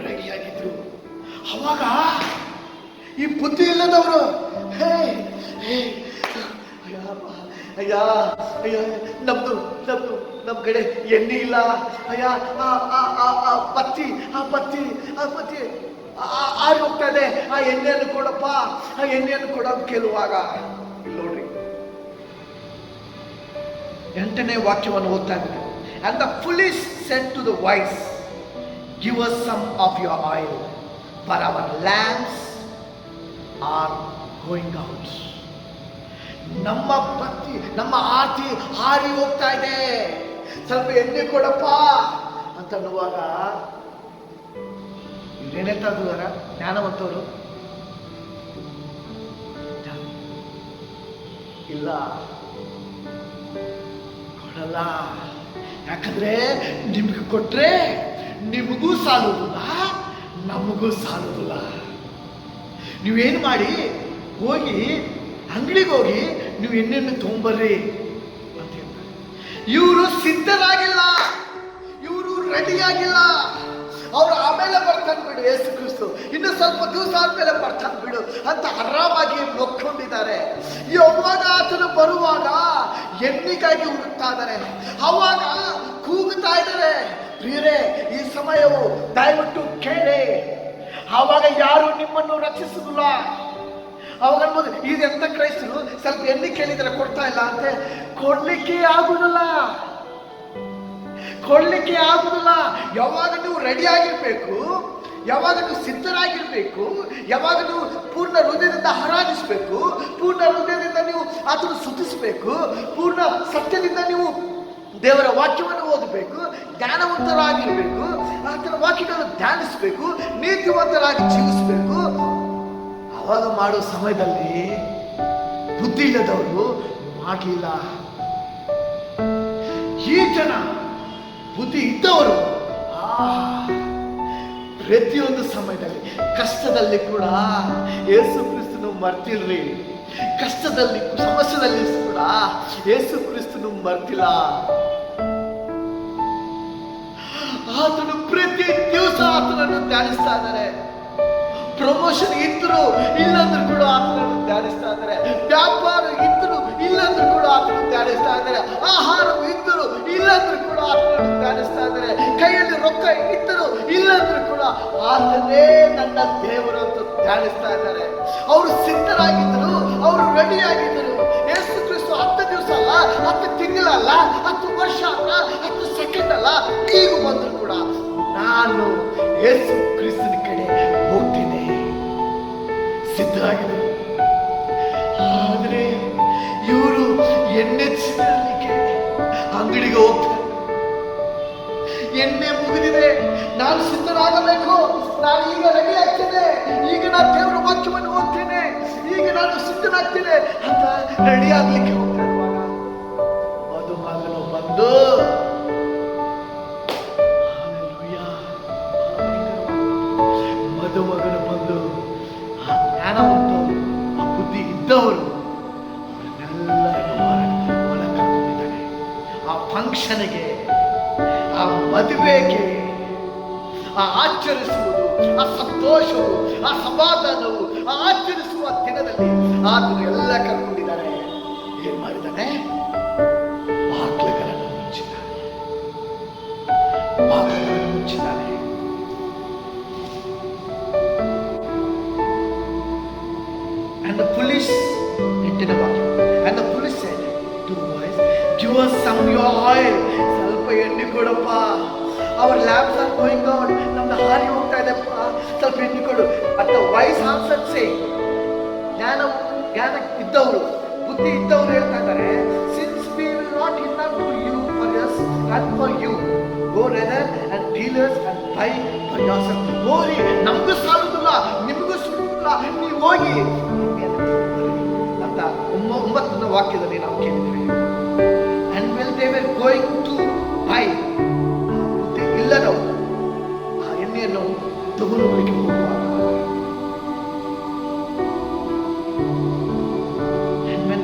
ರೆಡಿಯಾಗಿದ್ರು. ಅವಾಗ ಈ ಬುದ್ಧಿ ಇಲ್ಲದವರು, ಅಯ್ಯ ನಮ್ದು ನಮ್ ಕಡೆ ಎಣ್ಣೆ ಇಲ್ಲ, ಅಯ್ಯ ಬತ್ತಿ ಆರಿ ಹೋಗ್ತಾ ಇದೆ, ಆ ಎಣ್ಣೆಯನ್ನು ಕೊಡಪ್ಪ, ಆ ಎಣ್ಣೆಯನ್ನು ಕೊಡೋದು ಕೇಳುವಾಗ, ನೋಡ್ರಿ 8ನೇ ವಾಕ್ಯವನ್ನು ಓದ್ತಾ ಇದ್ದೀನಿ. And the foolish said to the wise, give us some of your oil, for our lamps are going out. ನಮ್ಮ ಬತ್ತಿ, ನಮ್ಮ ಆರತಿ ಹಾರಿ ಹೋಗ್ತಾ ಇದೆ, ಸ್ವಲ್ಪ ಎಣ್ಣೆ ಕೊಡಪ್ಪ ಅಂತ ಅನ್ನುವಾಗ ಇವ್ರೇನೆಂತ ಅಂದಾರ ಜ್ಞಾನವಂತವರು? ಇಲ್ಲ, ಕೊಡಲ್ಲ. ಯಾಕಂದ್ರೆ ನಿಮ್ಗೆ ಕೊಟ್ರೆ ನಿಮಗೂ ಸಾಲುದಿಲ್ಲ, ನಮಗೂ ಸಾಲುದಿಲ್ಲ. ನೀವೇನು ಮಾಡಿ, ಹೋಗಿ ಅಂಗಡಿಗೆ ಹೋಗಿ ನೀವು ಎಣ್ಣೆಯನ್ನು ತಗೊಂಬರ್ರಿ ಅಂತ ಹೇಳ್ತಾರೆ. ಇವರು ಸಿದ್ಧರಾಗಿಲ್ಲ, ಇವರು ರೆಡಿಯಾಗಿಲ್ಲ. ಅವ್ರು ಆಮೇಲೆ ಬರ್ತಾನೆ ಬಿಡು ಯೇಸು ಕ್ರಿಸ್ತು, ಇನ್ನು ಸ್ವಲ್ಪ ದಿವಸ ಆದ್ಮೇಲೆ ಬರ್ತಾನೆ ಬಿಡು ಅಂತ ಆರಾಮಾಗಿ ನೋಡ್ಕೊಂಡಿದ್ದಾರೆ. ಯಾವಾಗ ಆತನು ಬರುವಾಗ ಎಣ್ಣಿಗಾಗಿ ಹುಡುಕ್ತಾ ಇದ್ದಾರೆ, ಅವಾಗ ಕೂಗುತ್ತಾ ಇದ್ದಾರೆ. ಪ್ರಿಯರೇ, ಈ ಸಮಯವು ದಯವಿಟ್ಟು ಕೇಳಿ. ಆವಾಗ ಯಾರು ನಿಮ್ಮನ್ನು ರಕ್ಷಿಸುವುದಿಲ್ಲ. ಅವಾಗ ಅನ್ಬೋದು, ಇದೆಂತ ಕ್ರೈಸ್ತರು ಸ್ವಲ್ಪ ಎಣ್ಣೆ ಕೇಳಿದರೆ ಕೊಡ್ತಾ ಇಲ್ಲ ಅಂತೆ. ಕೊಡ್ಲಿಕ್ಕೆ ಆಗುದಿಲ್ಲ. ಯಾವಾಗ ನೀವು ರೆಡಿ ಆಗಿರ್ಬೇಕು, ಯಾವಾಗ ನೀವು ಸಿದ್ಧರಾಗಿರ್ಬೇಕು, ಯಾವಾಗ ನೀವು ಪೂರ್ಣ ಹೃದಯದಿಂದ ಆರಾಧಿಸಬೇಕು, ಪೂರ್ಣ ಹೃದಯದಿಂದ ನೀವು ಅದನ್ನು ಸ್ತುತಿಸಬೇಕು, ಪೂರ್ಣ ಸತ್ಯದಿಂದ ನೀವು ದೇವರ ವಾಕ್ಯವನ್ನು ಓದಬೇಕು, ಜ್ಞಾನವಂತರಾಗಿರ್ಬೇಕು, ಆತನ ವಾಕ್ಯಗಳನ್ನು ಧ್ಯಾನಿಸಬೇಕು, ನೀತಿವಂತರಾಗಿ ಜೀವಿಸಬೇಕು. ಅವಾಗ ಮಾಡೋ ಸಮಯದಲ್ಲಿ ಬುದ್ಧಿ ಇಲ್ಲದವರು ಮಾಡಲಿಲ್ಲ. ಈ ಜನ ಬುದ್ಧಿ ಇದ್ದವರು ಪ್ರತಿಯೊಂದು ಸಮಯದಲ್ಲಿ, ಕಷ್ಟದಲ್ಲಿ ಕೂಡ ಯೇಸು ಕ್ರಿಸ್ತನು ಮರ್ತಿರ್ರಿ. ಕಷ್ಟದಲ್ಲಿ, ಸಮಸ್ಯೆದಲ್ಲಿ ಕೂಡ ಯೇಸು ಕ್ರಿಸ್ತನು ಮರ್ತಿಲ್ಲ. ಆತನು ಪ್ರತಿ ದಿವಸ ಆತನನ್ನು ಧ್ಯಾನಿಸ್ತಾ ಇದ್ದಾರೆ. ಪ್ರಮೋಷನ್ ಇದ್ರು ಇಲ್ಲಂದ್ರೂ ಕೂಡ ಆತನನ್ನು ಧ್ಯಾನಿಸ್ತಾ ಇದ್ದಾರೆ. ವ್ಯಾಪಾರ ಇದ್ರು ಇಲ್ಲಂದ್ರೂ ಕೂಡ ಆತನನ್ನು ಧ್ಯಾನಿಸ್ತಾ ಇದ್ದಾರೆ. ಆಹಾರ ಇದ್ದರು ಇಲ್ಲಂದ್ರೂ ಕೂಡ ಆತನನ್ನು ಧ್ಯಾನಿಸ್ತಾ ಇದ್ದಾರೆ. ಕೈಯಲ್ಲಿ ರೊಕ್ಕ ಇದ್ದರು ಇಲ್ಲಂದ್ರೂ ಕೂಡ ಆತನೇ ನನ್ನ ದೇವರು ಅಂತ ಧ್ಯಾನಿಸ್ತಾ ಇದ್ದಾರೆ. ಅವರು ಸಿದ್ಧರಾಗಿದ್ದರು, ಅವರು ರೆಡಿ ಆಗಿದ್ದರು. ಯೇಸು ಕ್ರಿಸ್ತು 10 ದಿವಸ ಅಲ್ಲ, 10 ತಿಂಗಳಲ್ಲ, 10 ವರ್ಷ ಅಲ್ಲ, 10 ಸೆಕೆಂಡ್ ಅಲ್ಲ, ಈಗ ಬಂದ್ರು ಕೂಡ ನಾನು ಯೇಸು ಕ್ರಿಸ್ತನ ಕಡೆ ಹೋಗ್ತೀನಿ ಸಿದ್ಧರಾಗಿದ್ದರು. ಆದ್ರೆ ಇವರು ಎಣ್ಣೆ ಸಿದ್ಧಲಿಕ್ಕೆ ಅಂಗಡಿಗೆ ಹೋಗ್ತಾರೆ. ಎಣ್ಣೆ ಮುಗಿದಿದೆ, ನಾನು ಸಿದ್ಧರಾಗಬೇಕು, ನಾನು ಈಗ ರೆಡಿ ಆಗ್ತೇನೆ, ಈಗ ನಾನು ದೇವರ ವಾಕ್ಯವನ್ನು ಓದ್ತೇನೆ, ಈಗ ನಾನು ಸಿದ್ಧನಾಗ್ತೇನೆ ಅಂತ ರೆಡಿ ಆಗ್ಲಿಕ್ಕೆ ಹೋಗ್ತಾ ಇರುವಾಗ ಮದುಮಗನು ಬಂದು ಫಂಕ್ಷನ್ಗೆ, ಆ ಮದುವೆಗೆ, ಆ ಆಚರಿಸುವುದು, ಆ ಸಂತೋಷವು, ಆ ಸಮಾಧಾನವು, ಆ ಆಚರಿಸುವ ದಿನದಲ್ಲಿ ಆತನು ಎಲ್ಲ ಕರ್ಕೊಂಡಿದ್ದಾರೆ. ಏನ್ ಮಾಡಿದ್ದಾನೆ? ಬಾಗಿಲುಗಳನ್ನು ಮುಚ್ಚಿದ್ದಾನೆ. ಬಾಗಿಲುಗಳನ್ನು ಮುಚ್ಚಿದ್ದಾನೆ. And the police entered the bucket. And the police said, "Two boys, give us some your oil." ಸ್ವಲ್ಪ ಎಣ್ಣೆ ಕೊಡಪ್ಪ. Our lamps are going out. ನಮ್ದು ಹಾರಿ ಹೋಗ್ತಾ ಇದೆಪ್ಪ, ಸ್ವಲ್ಪ ಎಣ್ಣೆ ಕೊಡು. But the wise answered saying, ಜ್ಞಾನ ಇದ್ದವರು, ಬುದ್ಧಿ ಇದ್ದವರು ಹೇಳ್ತಾ ಇದ್ದಾರೆ, since we will not enough to you for us and for you, go rather and dealers and buy for yourself. ಹೋಗಿ, ನಮಗೂ ಸಾಲುದಿಲ್ಲ, ನಿಮಗೂ ಸುಡುದಿಲ್ಲ, ನೀವು ಹೋಗಿ ಅಂತ 9ನೇ ವಾಕ್ಯದಲ್ಲಿ ನಾವು ಕೇಳಿದ್ದೇವೆ. And when they were going to buy, ಬುದ್ಧಿ ಇಲ್ಲದವರು ಆ ಎಣ್ಣೆಯನ್ನು ತಗೊಳ್ಳೋಕೆ ಹೋಗುವಾಗ,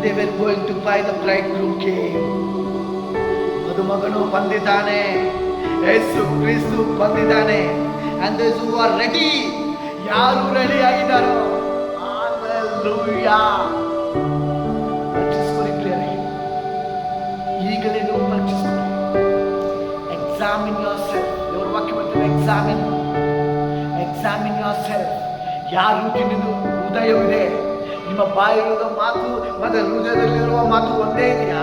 they were going to buy, the bridegroom came. ಮದುಮಗನು ಬಂದಿದ್ದಾನೆ, ಯೇಸು ಕ್ರಿಸ್ತು ಬಂದಿದ್ದಾನೆ. And those who are ready, ಯಾರು ರೆಡಿ ಆಗಿದ್ದಾರೋ, ಹalleluya. ಪರೀಕ್ಷಿಸಿಕೊಳ್ಳಿ ಪ್ರಿಯರೇ, ಈಗಲೇ ನೀವು ಪರೀಕ್ಷಿಸಿಕೊಳ್ಳಿ. Examine your self. ದೇವರ ವಾಕ್ಯ ಹೇಳ್ತದೆ, ಎಕ್ಸಾಮಿನ್ ಯೋರ್ ಸೆಲ್ಫ್. ಯಾರ ರೀತಿ ನಿನ್ನ ಹೃದಯವಿದೆ? ನಿಮ್ಮ ಬಾಯಿರುವ ಮಾತು ಮತ್ತೆ ಹೃದಯದಲ್ಲಿರುವ ಮಾತು ಒಂದೇ ಇದೆಯಾ?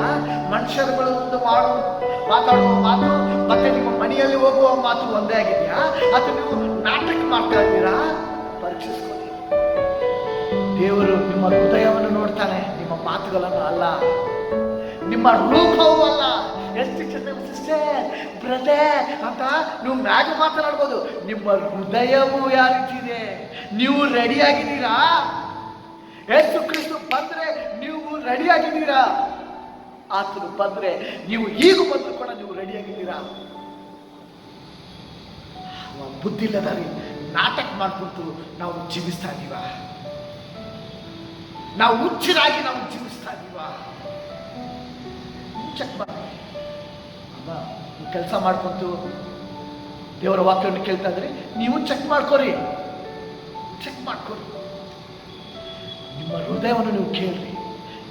ಮನುಷ್ಯರುಗಳು ಮಾತಾಡುವ ಮಾತು ಮತ್ತೆ ನಿಮ್ಮ ಮನೆಯಲ್ಲಿ ಹೋಗುವ ಮಾತು ಒಂದೇ ಆಗಿದೆಯಾ? ಅಥವಾ ನೀವು ನಾಟಕ ಮಾಡ್ತಾ ಇದ್ದೀರಾ? ಪರೀಕ್ಷಿಸ್ಕೊಳ್ಳಿ. ದೇವರು ನಿಮ್ಮ ಹೃದಯವನ್ನು ನೋಡ್ತಾನೆ, ನಿಮ್ಮ ಮಾತುಗಳನ್ನು ಅಲ್ಲ, ನಿಮ್ಮ ರೂಪವೂ ಅಲ್ಲ. ಎಷ್ಟು ಚೆನ್ನ ಸಿಸ್ಟರ್, ಬ್ರದರ್ ಅಂತ ನೀವು ಮ್ಯಾಗ ಮಾತನಾಡ್ಬೋದು. ನಿಮ್ಮ ಹೃದಯವು ಯಾವ ರೀತಿ ಇದೆ? ನೀವು ರೆಡಿಯಾಗಿದ್ದೀರಾ? ಯೇಸು ಕ್ರಿಸ್ತು ಬಂದ್ರೆ ನೀವು ರೆಡಿಯಾಗಿದ್ದೀರಾ? ಆತನು ಬಂದ್ರೆ ನೀವು ಈಗ ಬಂದ್ರು ಕೂಡ ನೀವು ರೆಡಿಯಾಗಿದ್ದೀರಾ? ಬುದ್ಧಿ ಇಲ್ಲದಾರಿ ನಾಟಕ ಮಾಡ್ಕೊಂಡು ನಾವು ಜೀವಿಸ್ತಾ ಇದೀವ? ನಾವು ಹುಚ್ಚರಾಗಿ ನಾವು ಜೀವಿಸ್ತಾ ಇದೀವ? ಚೆಕ್ ಮಾಡಿ. ನೀವು ಕೆಲಸ ಮಾಡ್ಕೊಂಡು ದೇವರ ವಾಕ್ಯವನ್ನು ಕೇಳ್ತಾ ಇದ್ರಿ, ನೀವು ಚೆಕ್ ಮಾಡ್ಕೊರಿ. ನಿಮ್ಮ ಹೃದಯವನ್ನು ನೀವು ಕೇಳ್ರಿ.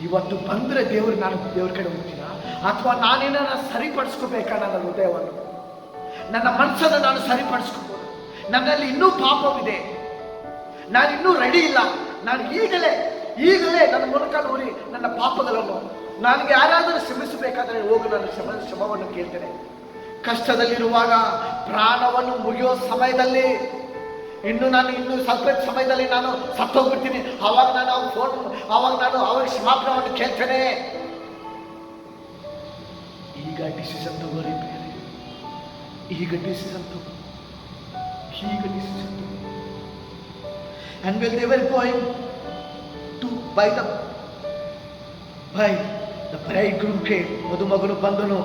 ಇವತ್ತು ಬಂದ್ರೆ ನಾನು ದೇವ್ರ ಕಡೆ ಹೋಗ್ತೀನಾ, ಅಥವಾ ನಾನೇನಾರ ಸರಿಪಡಿಸ್ಕೋಬೇಕಾ? ನನ್ನ ಹೃದಯವನ್ನು, ನನ್ನ ಮನಸ್ಸನ್ನು ನಾನು ಸರಿಪಡಿಸ್ಕೋಬಹುದು. ನನ್ನಲ್ಲಿ ಇನ್ನೂ ಪಾಪವಿದೆ, ನಾನು ಇನ್ನೂ ರೆಡಿ ಇಲ್ಲ. ನಾನು ಈಗಲೇ ನನ್ನ ಮೂಲಕ ನೋಡಿ ನನ್ನ ಪಾಪಗಳನ್ನು ನನಗೆ ಯಾರಾದರೂ ಕ್ಷಮಿಸಬೇಕಾದ್ರೆ ಹೋಗಿ ನಾನು ಕ್ಷಮವನ್ನು ಕೇಳ್ತೇನೆ. ಕಷ್ಟದಲ್ಲಿರುವಾಗ, ಪ್ರಾಣವನ್ನು ಮುಗಿಯೋ ಸಮಯದಲ್ಲಿ, ಇನ್ನು ಸ್ವಲ್ಪ ಸಮಯದಲ್ಲಿ ನಾನು ಸತ್ತೋಗ್ಬಿಡ್ತೀನಿ, ಅವಾಗ ನಾನು ಅವ್ರಿಗೆ ಕ್ಷಮಾಪಣವನ್ನು ಕೇಳ್ತೇನೆ. ಈಗ ಡಿಸಿಷನ್ ತಗೋರಿ ಬೇರೆ. ಈಗ ಡಿಸಿಷನ್ ತಗೋ. And when they were going to buy, the bridegroom came. ಮದುಮಗನು ಬಂದನು.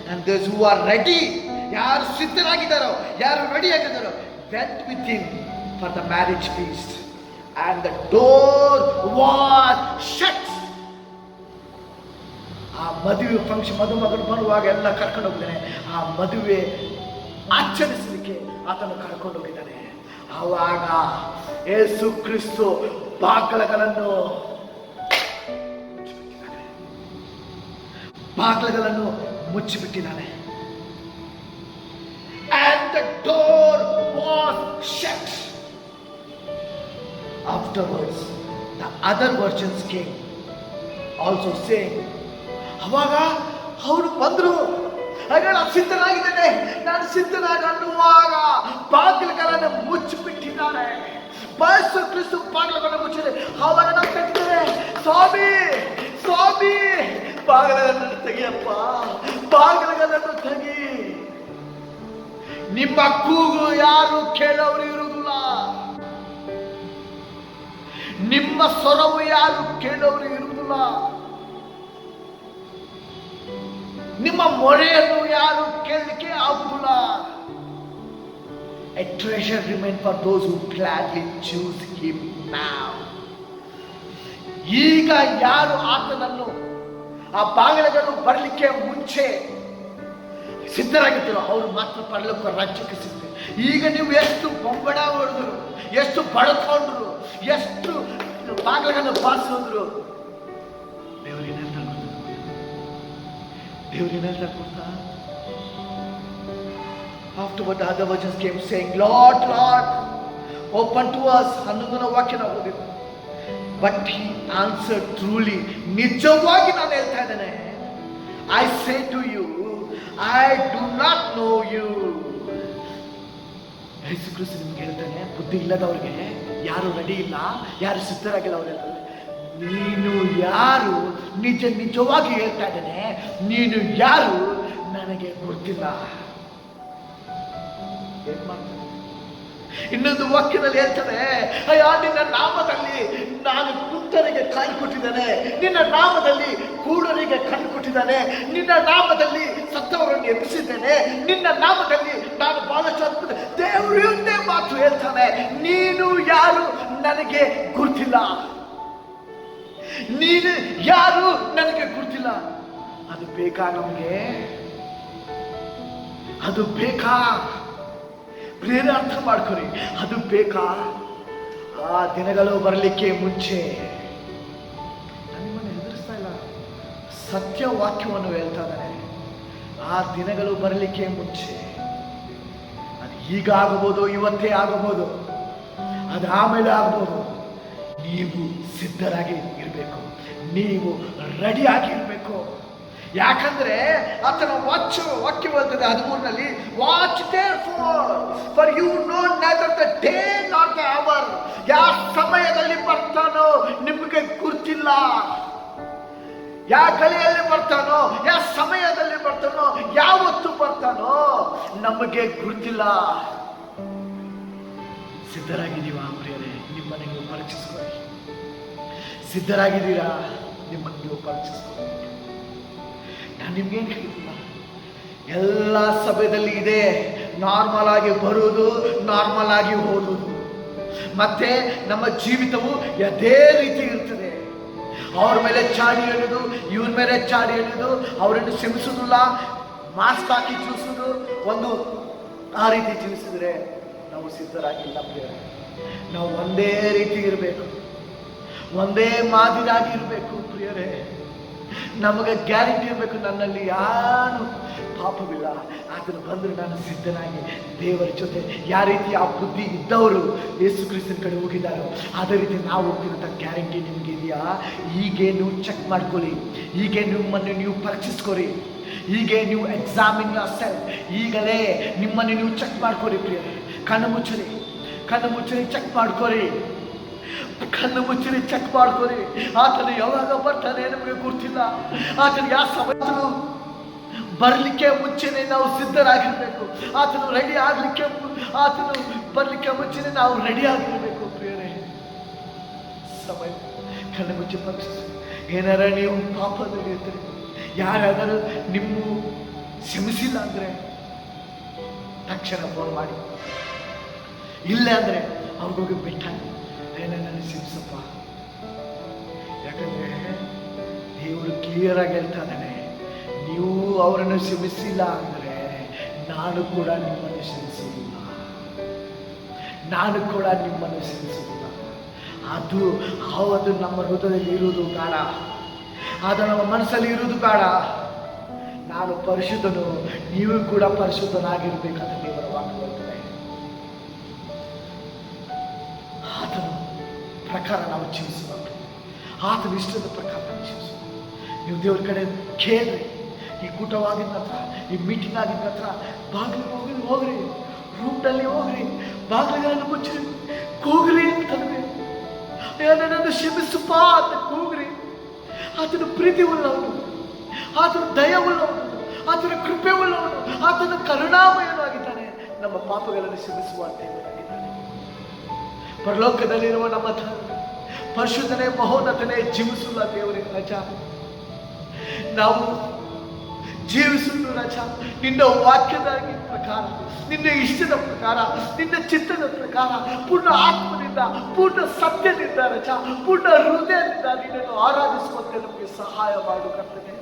And those who are ready, ಯಾರು ಸಿದ್ಧರಾಗಿದ್ದಾರೋ, ಯಾರು ready ಆಗಿದ್ದಾರೋ, went with him for the marriage feast, and the door was shut. ಆ ಮದುವೆ ಫಂಕ್ಷನ್, ಮದುಮಗನು ಬರುವಾಗ ಎಲ್ಲ ಕರ್ಕೊಂಡು ಹೋಗಿದ್ದಾನೆ. ಆ ಮದುವೆ ಆಚರಿಸಲಿಕ್ಕೆ ಆತನು ಕರ್ಕೊಂಡು ಹೋಗಿದ್ದಾನೆ. ಆವಾಗ ಯೇಸು ಕ್ರಿಸ್ತು ಬಾಗಿಲುಗಳನ್ನು ಮುಚ್ಚಿಬಿಟ್ಟಿದ್ದಾನೆ. And the door was shut. Afterwards, the other virgins came, also saying, ಅವಾಗ ಅವರು ಬಂದರು, ನಾನು ಸಿದ್ಧನಾಗಿದ್ದೇನೆ, ನಾನು ಸಿದ್ಧನಾಗಿ ಅನ್ನುವಾಗ ಬಾಗಿಲುಗಳನ್ನು ಮುಚ್ಚಿಬಿಟ್ಟಿದ್ದಾರೆ. ಯೇಸು ಕ್ರಿಸ್ತು ಬಾಗಿಲುಗಳನ್ನು ಮುಚ್ಚಿದೆ. ಅವಾಗ ನಾವು ಕಟ್ಟಿದ್ದೇವೆ, ಸ್ವಾಮಿ ಬಾಗಿಲುಗಳನ್ನು ತೆಗಿಯಪ್ಪ, ಬಾಗಿಲುಗಳನ್ನು ತೆಗಿ. ನಿಮ್ಮ ಕೂಗು ಯಾರು ಕೇಳೋರು ಇರುವುದಿಲ್ಲ, ನಿಮ್ಮ ಸ್ವರವು ಯಾರು ಕೇಳೋರು ಇರುವುದಿಲ್ಲ, ನಿಮ್ಮ ಮೊರೆಯನ್ನು ಯಾರು ಕೇಳಲಿಕ್ಕೆ ಆಗುವುದಿಲ್ಲ. A treasure remain for those who gladly choose him now. ಈಗ ಯಾರು ಆತನನ್ನು ಆ ಬಾಗಿಲುಗಳು ಬರಲಿಕ್ಕೆ ಮುಂಚೆ ಸಿದ್ಧರಾಗಿದ್ದೀರೋ ಅವ್ರು ಮಾತ್ರ ಪರಲೋಕ ರಾಜ್ಯಕ್ಕೆ ಸಿಗ್ತಾರೆ. ಈಗ ನೀವು ಎಷ್ಟು ಬೊಂಬಡ ಹೊಡೆದ್ರು, ಎಷ್ಟು ಬಡ್ಕೊಂಡ್ರು, ಎಷ್ಟು ಬಾಗಿಲನ್ನು ಬಾರಿಸಿದ್ರು, ದೇವರೇನೆಲ್ಲ ಕೊಡ್ತಾ. Afterward the other virgins came saying, Lord, Lord, open to us. 11ನೇ ವಾಕ್ಯ ನಾವು ಓದಿದ್ವಿ. But he answered, truly, ನಿಜವಾಗಿ ನಾನು ಹೇಳ್ತಾ ಇದ್ದೇನೆ, I say to you, I do not know you. Yesu Krista ನಿಮ್ಗೆ ಹೇಳ್ತಾನೆ, ಬುದ್ಧಿ ಇಲ್ಲದವ್ರಿಗೆ, ಯಾರು ರೆಡಿ ಇಲ್ಲ, ಯಾರು ಸಿದ್ಧರಾಗಿಲ್ಲ, ಅವರೆಲ್ಲ ನೀನು ಯಾರು, ನಿಜವಾಗಿ ಹೇಳ್ತಾ ಇದ್ದೇನೆ, ನೀನು ಯಾರು ನನಗೆ ಗೊತ್ತಿಲ್ಲ. ಇನ್ನೊಂದು ವಾಕ್ಯದಲ್ಲಿ ಹೇಳ್ತಾರೆ, ಅಯ್ಯ ನಿನ್ನ ನಾಮದಲ್ಲಿ ನಾನು ಕುಂಟರಿಗೆ ಕಾಯಿ ಕೊಟ್ಟಿದ್ದೇನೆ, ನಿನ್ನ ನಾಮದಲ್ಲಿ ಕೂಡರಿಗೆ ಕಣ್ಣು ಕೊಟ್ಟಿದ್ದಾನೆ, ನಿನ್ನ ನಾಮದಲ್ಲಿ ಸತ್ತವರನ್ನು ಎಬ್ಬಿಸಿದ್ದೇನೆ, ನಿನ್ನ ನಾಮದಲ್ಲಿ ನಾನು ಬಹಳಷ್ಟು ಅದ್ಭುತ. ದೇವರೇ ಮಾತು ಹೇಳ್ತಾನೆ, ನೀನು ಯಾರು ನನಗೆ ಗುರ್ತಿಲ್ಲ, ನೀನು ಯಾರು ನನಗೆ ಗುರ್ತಿಲ್ಲ. ಅದು ಬೇಕಾ ನಮಗೆ? ಅದು ಬೇಕಾ? ಪ್ರೇರಣೆ ಅರ್ಥ ಮಾಡ್ಕೊರಿ, ಅದು ಬೇಕಾ? ಆ ದಿನಗಳು ಬರಲಿಕ್ಕೆ ಮುಂಚೆ, ನಾನು ನಿಮ್ಮನ್ನು ಹೆದರಿಸ್ತಾ ಇಲ್ಲ, ಸತ್ಯ ವಾಕ್ಯವನ್ನು ಹೇಳ್ತಾ ಇದ್ದಾರೆ. ಆ ದಿನಗಳು ಬರಲಿಕ್ಕೆ ಮುಂಚೆ, ಅದು ಈಗ ಆಗಬಹುದು, ಇವತ್ತೇ ಆಗಬಹುದು, ಅದು ಆಮೇಲೆ ಆಗಬಹುದು. ನೀವು ಸಿದ್ಧರಾಗಿ ಇರಬೇಕು, ನೀವು ರೆಡಿಯಾಗಿ ಇರಬೇಕು. ಯಾಕಂದ್ರೆ ಆತನ ವಾಕ್ಯ ಬರ್ತದೆ 13ರಲ್ಲಿ, watch therefore for you know neither the day not the hour. ಯಾವ ಸಮಯದಲ್ಲಿ ಬರ್ತಾನೋ ನಿಮಗೆ ಗುರ್ತಿಲ್ಲ, ಯಾವ ಗಳಿಯಲ್ಲಿ ಬರ್ತಾನೋ, ಯಾವ ಸಮಯದಲ್ಲಿ ಬರ್ತಾನೋ, ಯಾವತ್ತು ಬರ್ತಾನೋ ನಮಗೆ ಗುರ್ತಿಲ್ಲ. ಸಿದ್ಧರಾಗಿದ್ದೀವಾ ಪ್ರಿಯರೇ? ನಿಮ್ಮನ್ನು ನೀವು ಪರೀಕ್ಷಿಸ್ಕೊಳ್ಳಿ. ಸಿದ್ಧರಾಗಿದ್ದೀರಾ? ನಿಮ್ಮನ್ನು ನೀವು ಪರೀಕ್ಷಿಸ್ಕೊಳ್ಳಿ. ನಾನು ನಿಮ್ಗೇನು ಹೇಳಿಲ್ಲ, ಎಲ್ಲ ಸಭೆಯಲ್ಲಿ ಇದೆ, ನಾರ್ಮಲ್ ಆಗಿ ಬರುವುದು, ನಾರ್ಮಲ್ ಆಗಿ ಹೋಗುವುದು, ಮತ್ತೆ ನಮ್ಮ ಜೀವಿತವು ಅದೇ ರೀತಿ ಇರ್ತದೆ. ಅವ್ರ ಮೇಲೆ ಚಾಡಿ ಎಳೆದು, ಇವ್ರ ಮೇಲೆ ಚಾಡಿ ಎಳೆದು, ಅವರನ್ನು ಕ್ಷಮಿಸುವುದಿಲ್ಲ, ಮಾಸ್ಕ್ ಹಾಕಿ ಜೀವಿಸುವುದು, ಒಂದು ಆ ರೀತಿ ಜೀವಿಸಿದ್ರೆ ನಾವು ಸಿದ್ಧರಾಗಿಲ್ಲ ಪ್ರಿಯರೇ. ನಾವು ಒಂದೇ ರೀತಿ ಇರಬೇಕು, ಒಂದೇ ಮಾದಿರಾಗಿ ಇರಬೇಕು ಪ್ರಿಯರೇ. ನಮಗೆ ಗ್ಯಾರಂಟಿ ಇರಬೇಕು, ನನ್ನಲ್ಲಿ ಯಾರು ಪಾಪವಿಲ್ಲ, ಅದನ್ನು ಬಂದರೆ ನಾನು ಸಿದ್ಧನಾಗಿ ದೇವರ ಜೊತೆ. ಯಾವ ರೀತಿ ಆ ಬುದ್ಧಿ ಇದ್ದವರು ಯೇಸು ಕ್ರಿಸ್ತನ ಕಡೆ ಹೋಗಿದ್ದಾರೋ ಅದೇ ರೀತಿ ನಾವು ಹೋಗ್ತಿರೋಂಥ ಗ್ಯಾರಂಟಿ ನಿಮಗೆ ಇದೆಯಾ? ಹೀಗೆ ನೀವು ಚೆಕ್ ಮಾಡ್ಕೊಳ್ಳಿ, ಹೀಗೆ ನಿಮ್ಮನ್ನು ನೀವು ಪರೀಕ್ಷಿಸ್ಕೊರಿ, ಹೀಗೆ ನೀವು ಎಕ್ಸಾಮಿನ್ ಯೋರ್ ಸೆಲ್ಫ್. ಈಗಲೇ ನಿಮ್ಮನ್ನು ನೀವು ಚೆಕ್ ಮಾಡ್ಕೊರಿ ಪ್ರಿಯರೇ. ಕಣ್ಣು ಮುಚ್ಚರಿ ಚೆಕ್ ಮಾಡ್ಕೊರಿ, ಕಣ್ಣು ಮುಚ್ಚರಿ ಚೆಕ್ ಮಾಡ್ಕೊರಿ. ಆತನು ಯಾವಾಗ ಬರ್ತಾನೆ ನಮಗೆ ಗೊತ್ತಿಲ್ಲ. ಆತನು ಯಾವ ಸಮಯದಲ್ಲೂ ಬರಲಿಕ್ಕೆ ಮುಂಚೆನೆ ನಾವು ಸಿದ್ಧರಾಗಿರ್ಬೇಕು. ಆತನು ರೆಡಿ ಆಗಲಿಕ್ಕೆ, ಆತನು ಬರಲಿಕ್ಕೆ ಮುಂಚೆನೆ ನಾವು ರೆಡಿ ಆಗಿರ್ಬೇಕು ಪ್ರಿಯರೇ. ಸಮಯ ಕಣ್ಣು ಮುಚ್ಚಿ ಪರೀಕ್ಷಿಸಿ. ಏನಾರ ನೀವು ಪಾಪದಲ್ಲಿ ಇರ್ತೀರಿ, ಯಾರಾದರೂ ನಿಮ್ಮ ಕ್ಷಮಿಸಿಲ್ಲ ಅಂದರೆ ತಕ್ಷಣ ಫೋನ್ ಮಾಡಿ, ಇಲ್ಲ ಅಂದರೆ ಅವ್ರಿಗೋಗಿ ಬಿಟ್ಟಾಗಿ ನನ್ನ ಕ್ಷಮಿಸಪ್ಪ. ಯಾಕಂದ್ರೆ ದೇವರು ಕ್ಲಿಯರ್ ಆಗಿ ಹೇಳ್ತಾ ಇದ್ದಾನೆ, ನೀವು ಅವರನ್ನು ಕ್ಷಮಿಸಿಲ್ಲ ಅಂದರೆ ನಾನು ಕೂಡ ನಿಮ್ಮನ್ನು ಕ್ಷಮಿಸುವುದಿಲ್ಲ, ನಾನು ಕೂಡ ನಿಮ್ಮನ್ನು ಕ್ಷಮಿಸುವುದಿಲ್ಲ. ಅದು ನಮ್ಮ ಹೃದಯದಲ್ಲಿ ಇರುವುದು ಬೇಡ, ಅದು ನಮ್ಮ ಮನಸ್ಸಲ್ಲಿ ಇರುವುದು ಬೇಡ. ನಾನು ಪರಿಶುದ್ಧನು, ನೀವು ಕೂಡ ಪರಿಶುದ್ಧನಾಗಿರ್ಬೇಕಂತ ದೇವರ ವಾಕ್ಯ ಹೇಳ್ತದೆ. ಆತನ ಪ್ರಕಾರ ನಾವು ಜೀವಿಸಬೇಕು, ಆತನ ಇಷ್ಟದ ಪ್ರಕಾರ ನಾವು ಜೀವಿಸಬೇಕು. ನೀವು ದೇವ್ರ ಕಡೆ ಕೇಳ್ರಿ. ಈ ಕೂಟವಾಗಿದ ನಂತರ, ಈ ಮೀಟಿಂಗ್ ಆಗಿದ ನಂತರ ಬಾಗಿಲಿಗೆ ಹೋಗ್ರಿ, ರೂಮ್ನಲ್ಲಿ ಹೋಗ್ರಿ, ಬಾಗಿಲುಗಳನ್ನು ಮುಚ್ಚ್ರಿ, ಕೂಗ್ರಿ ಅಂತಂದ್ರೆ ನನ್ನನ್ನು ಕ್ಷಮಿಸಪ್ಪ ಅಂತ ಕೂಗ್ರಿ. ಆತನ ಪ್ರೀತಿ ಉಳ್ಳವನು, ಆತನ ದಯ ಉಳ್ಳವನು, ಆತನ ಕೃಪೆ ಉಳ್ಳವನು, ಆತನ ಕರುಣಾಮಯನಾಗಿದ್ದಾನೆ. ನಮ್ಮ ಪಾಪಗಳನ್ನು ಕ್ಷಮಿಸುವ ದೇವರಾಗಿದ್ದಾನೆ. ಪರಲೋಕದಲ್ಲಿರುವ ನಮ್ಮ ಪರಿಶುದ್ಧನೇ ಮಹೋನ್ನತನೇ ಜೀವಿಸುವ ದೇವರೇ ರಾಜ, ನಾವು ಜೀವಿಸುವುದು ರಾಜ ನಿನ್ನ ವಾಕ್ಯದ ಪ್ರಕಾರ, ನಿನ್ನ ಇಷ್ಟದ ಪ್ರಕಾರ, ನಿನ್ನ ಚಿತ್ತದ ಪ್ರಕಾರ, ಪೂರ್ಣ ಆತ್ಮದಿಂದ, ಪೂರ್ಣ ಸತ್ಯದಿಂದ ರಾಜ, ಪೂರ್ಣ ಹೃದಯದಿಂದ ನಿನ್ನನ್ನು ಆರಾಧಿಸುವಂತೆ ನಮಗೆ ಸಹಾಯ ಮಾಡು ಕರ್ತನೆ.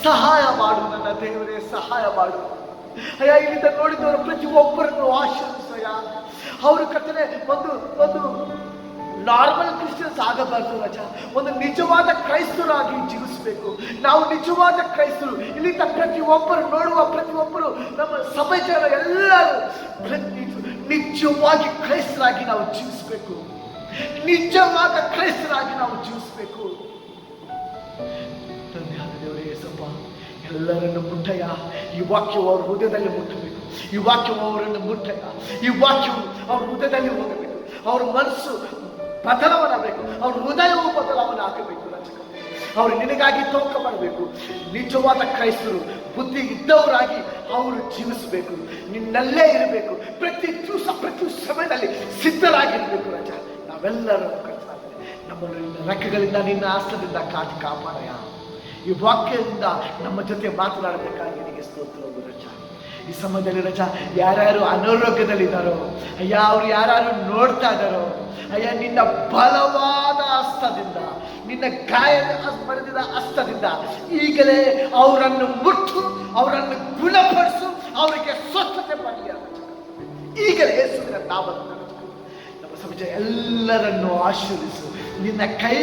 ಸಹಾಯ ಮಾಡು ನನ್ನ ದೇವರೇ, ಸಹಾಯ ಮಾಡು ಅಯ್ಯ. ಇಲ್ಲಿಂದ ನೋಡಿದವರು ಪ್ರತಿ ಒಬ್ಬರನ್ನು ಆಶೀರ್ವಿಸಯ್ಯ. ಅವರು ಕರ್ತನೆ ಒಂದು ನಾರ್ಮಲ್ ಕ್ರಿಶ್ಚಿಯನ್ಸ್ ಆಗಬಾರ್ದು ರಾಜ, ಒಂದು ನಿಜವಾದ ಕ್ರೈಸ್ತರಾಗಿ ಜೀವಿಸಬೇಕು. ನಾವು ನಿಜವಾದ ಕ್ರೈಸ್ತರು. ಇಲ್ಲಿಂದ ಪ್ರತಿ ಒಬ್ಬರು ನೋಡುವ ಪ್ರತಿ ಒಬ್ಬರು ನಮ್ಮ ಸಮಾಜದ ಎಲ್ಲರೂ ನಿಜವಾಗಿ ಕ್ರೈಸ್ತರಾಗಿ ನಾವು ಜೀವಿಸಬೇಕು. ನಿಜವಾದ ಕ್ರೈಸ್ತರಾಗಿ ನಾವು ಜೀವಿಸಬೇಕು. ತಂದೆಯಾದ ದೇವರೇ ಯೇಸಪ್ಪ, ಎಲ್ಲರನ್ನು ಮುಟ್ಟಯ್ಯ. ಈ ವಾಕ್ಯವು ಅವ್ರ ಹೃದಯದಲ್ಲಿ ಮುಟ್ಟಬೇಕು. ಈ ವಾಕ್ಯವು ಅವರನ್ನು ಮುಟ್ಟಯ್ಯ. ಈ ವಾಕ್ಯವು ಅವ್ರ ಹೃದಯದಲ್ಲಿ ಹೋಗಬೇಕು. ಅವ್ರ ಮನಸ್ಸು ಬದಲಾವಣಾಗಬೇಕು. ಅವ್ರ ಹೃದಯವು ಬದಲಾವಣಾಗಬೇಕು. ಅವರು ನಿನಗಾಗಿ ತೋಕ ಮಾಡಬೇಕು. ನಿಜವಾದ ಕ್ರೈಸ್ತರು ಬುದ್ಧಿ ಇದ್ದವರಾಗಿ ಅವರು ಜೀವಿಸಬೇಕು. ನಿನ್ನಲ್ಲೇ ಇರಬೇಕು. ಪ್ರತಿ ದಿವಸ ಪ್ರತಿ ಸಮಯದಲ್ಲಿ ಸಿದ್ಧರಾಗಿರ್ಬೇಕು ರಾಜ. ನಾವೆಲ್ಲರೂ ನಮ್ಮನ್ನು ರೆಕ್ಕೆಗಳಿಂದ ನಿನ್ನ ಆಸ್ತ್ರದಿಂದ ಕಾಪಾಡಯ್ಯ. ಈ ವಾಕ್ಯದಿಂದ ನಮ್ಮ ಜೊತೆ ಮಾತನಾಡಬೇಕಾಗಿ ನಿನಗೆ ಸ್ತೋತ್ರ ರಜ. ಈ ಸಮಯದಲ್ಲಿ ರಜ ಯಾರ್ಯಾರು ಅನಾರೋಗ್ಯದಲ್ಲಿದ್ದಾರೋ ಅಯ್ಯ, ಅವ್ರು ಯಾರು ನೋಡ್ತಾ ಇದ್ದಾರೋ ಅಯ್ಯ, ನಿನ್ನ ಬಲವಾದ ಹಸ್ತದಿಂದ, ನಿನ್ನ ಗಾಯದ ಬರೆದಿದ ಹಸ್ತದಿಂದ ಈಗಲೇ ಅವರನ್ನು ಮುಟ್ಟು, ಅವರನ್ನು ಗುಣಪಡಿಸು, ಅವರಿಗೆ ಸ್ವಚ್ಛತೆ ಮಾಡಿ ಈಗಲೇ ಯೇಸುವಿನ ನಾಮದಲ್ಲಿ ನಮ್ಮ ಸಮಾಜ ಎಲ್ಲರನ್ನು ಆಶೀರ್ವಿಸು. ನಿನ್ನ ಕೈ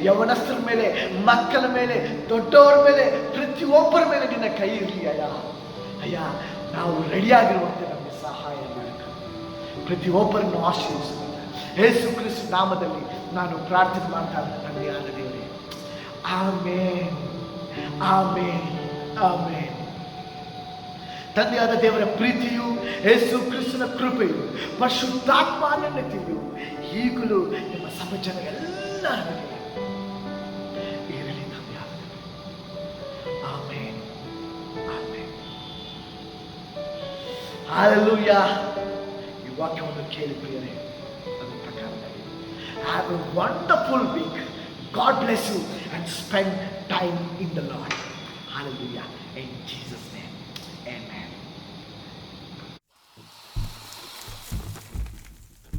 ಯವನಸ್ಥರ ಮೇಲೆ, ಮಕ್ಕಳ ಮೇಲೆ, ದೊಡ್ಡವರ ಮೇಲೆ, ಪ್ರತಿಯೊಬ್ಬರ ಮೇಲೆ ನಿನ್ನ ಕೈ ಇರಲಿ ಅಯ್ಯ. ಅಯ್ಯ, ನಾವು ರೆಡಿಯಾಗಿರುವಂತೆ ನಮಗೆ ಸಹಾಯ ಮಾಡಬೇಕು. ಪ್ರತಿಯೊಬ್ಬರನ್ನು ಆಶೀರ್ವಿಸು. ಯೇಸು ಕ್ರಿಸ್ತ ನಾಮದಲ್ಲಿ ನಾನು ಪ್ರಾರ್ಥನೆ ಮಾಡ್ತಾ ಇದ್ದೇನೆ ತಂದೆಯಾದ ದೇವರೇ. ಆಮೇನ್, ಆಮೇನ್, ಆಮೇನ್. ತಂದೆಯಾದ ದೇವರ ಪ್ರೀತಿಯು, ಯೇಸು ಕ್ರಿಸ್ತನ ಕೃಪೆಯು, ಪರಿಶುದ್ಧಾತ್ಮನೆತಿಯು ಈಗಲೂ ನಿಮ್ಮ ಸಮಾಜದ ಎಲ್ಲ ಇರಲಿ ತಂದೆಯಾದ ದೇವರೇ. ಆಮೇನ್, ಆಮೇನ್. ಹಲ್ಲೆಲೂಯಾ. ಈ ವಾಕ್ಯವನ್ನು ಕೇಳಿ ಪ್ರಿಯರೇ, ಅದರ ಪ್ರಕಾರವಾಗಿ have a wonderful week. God bless you and spend time in the Lord. Hallelujah. In Jesus' name. Amen.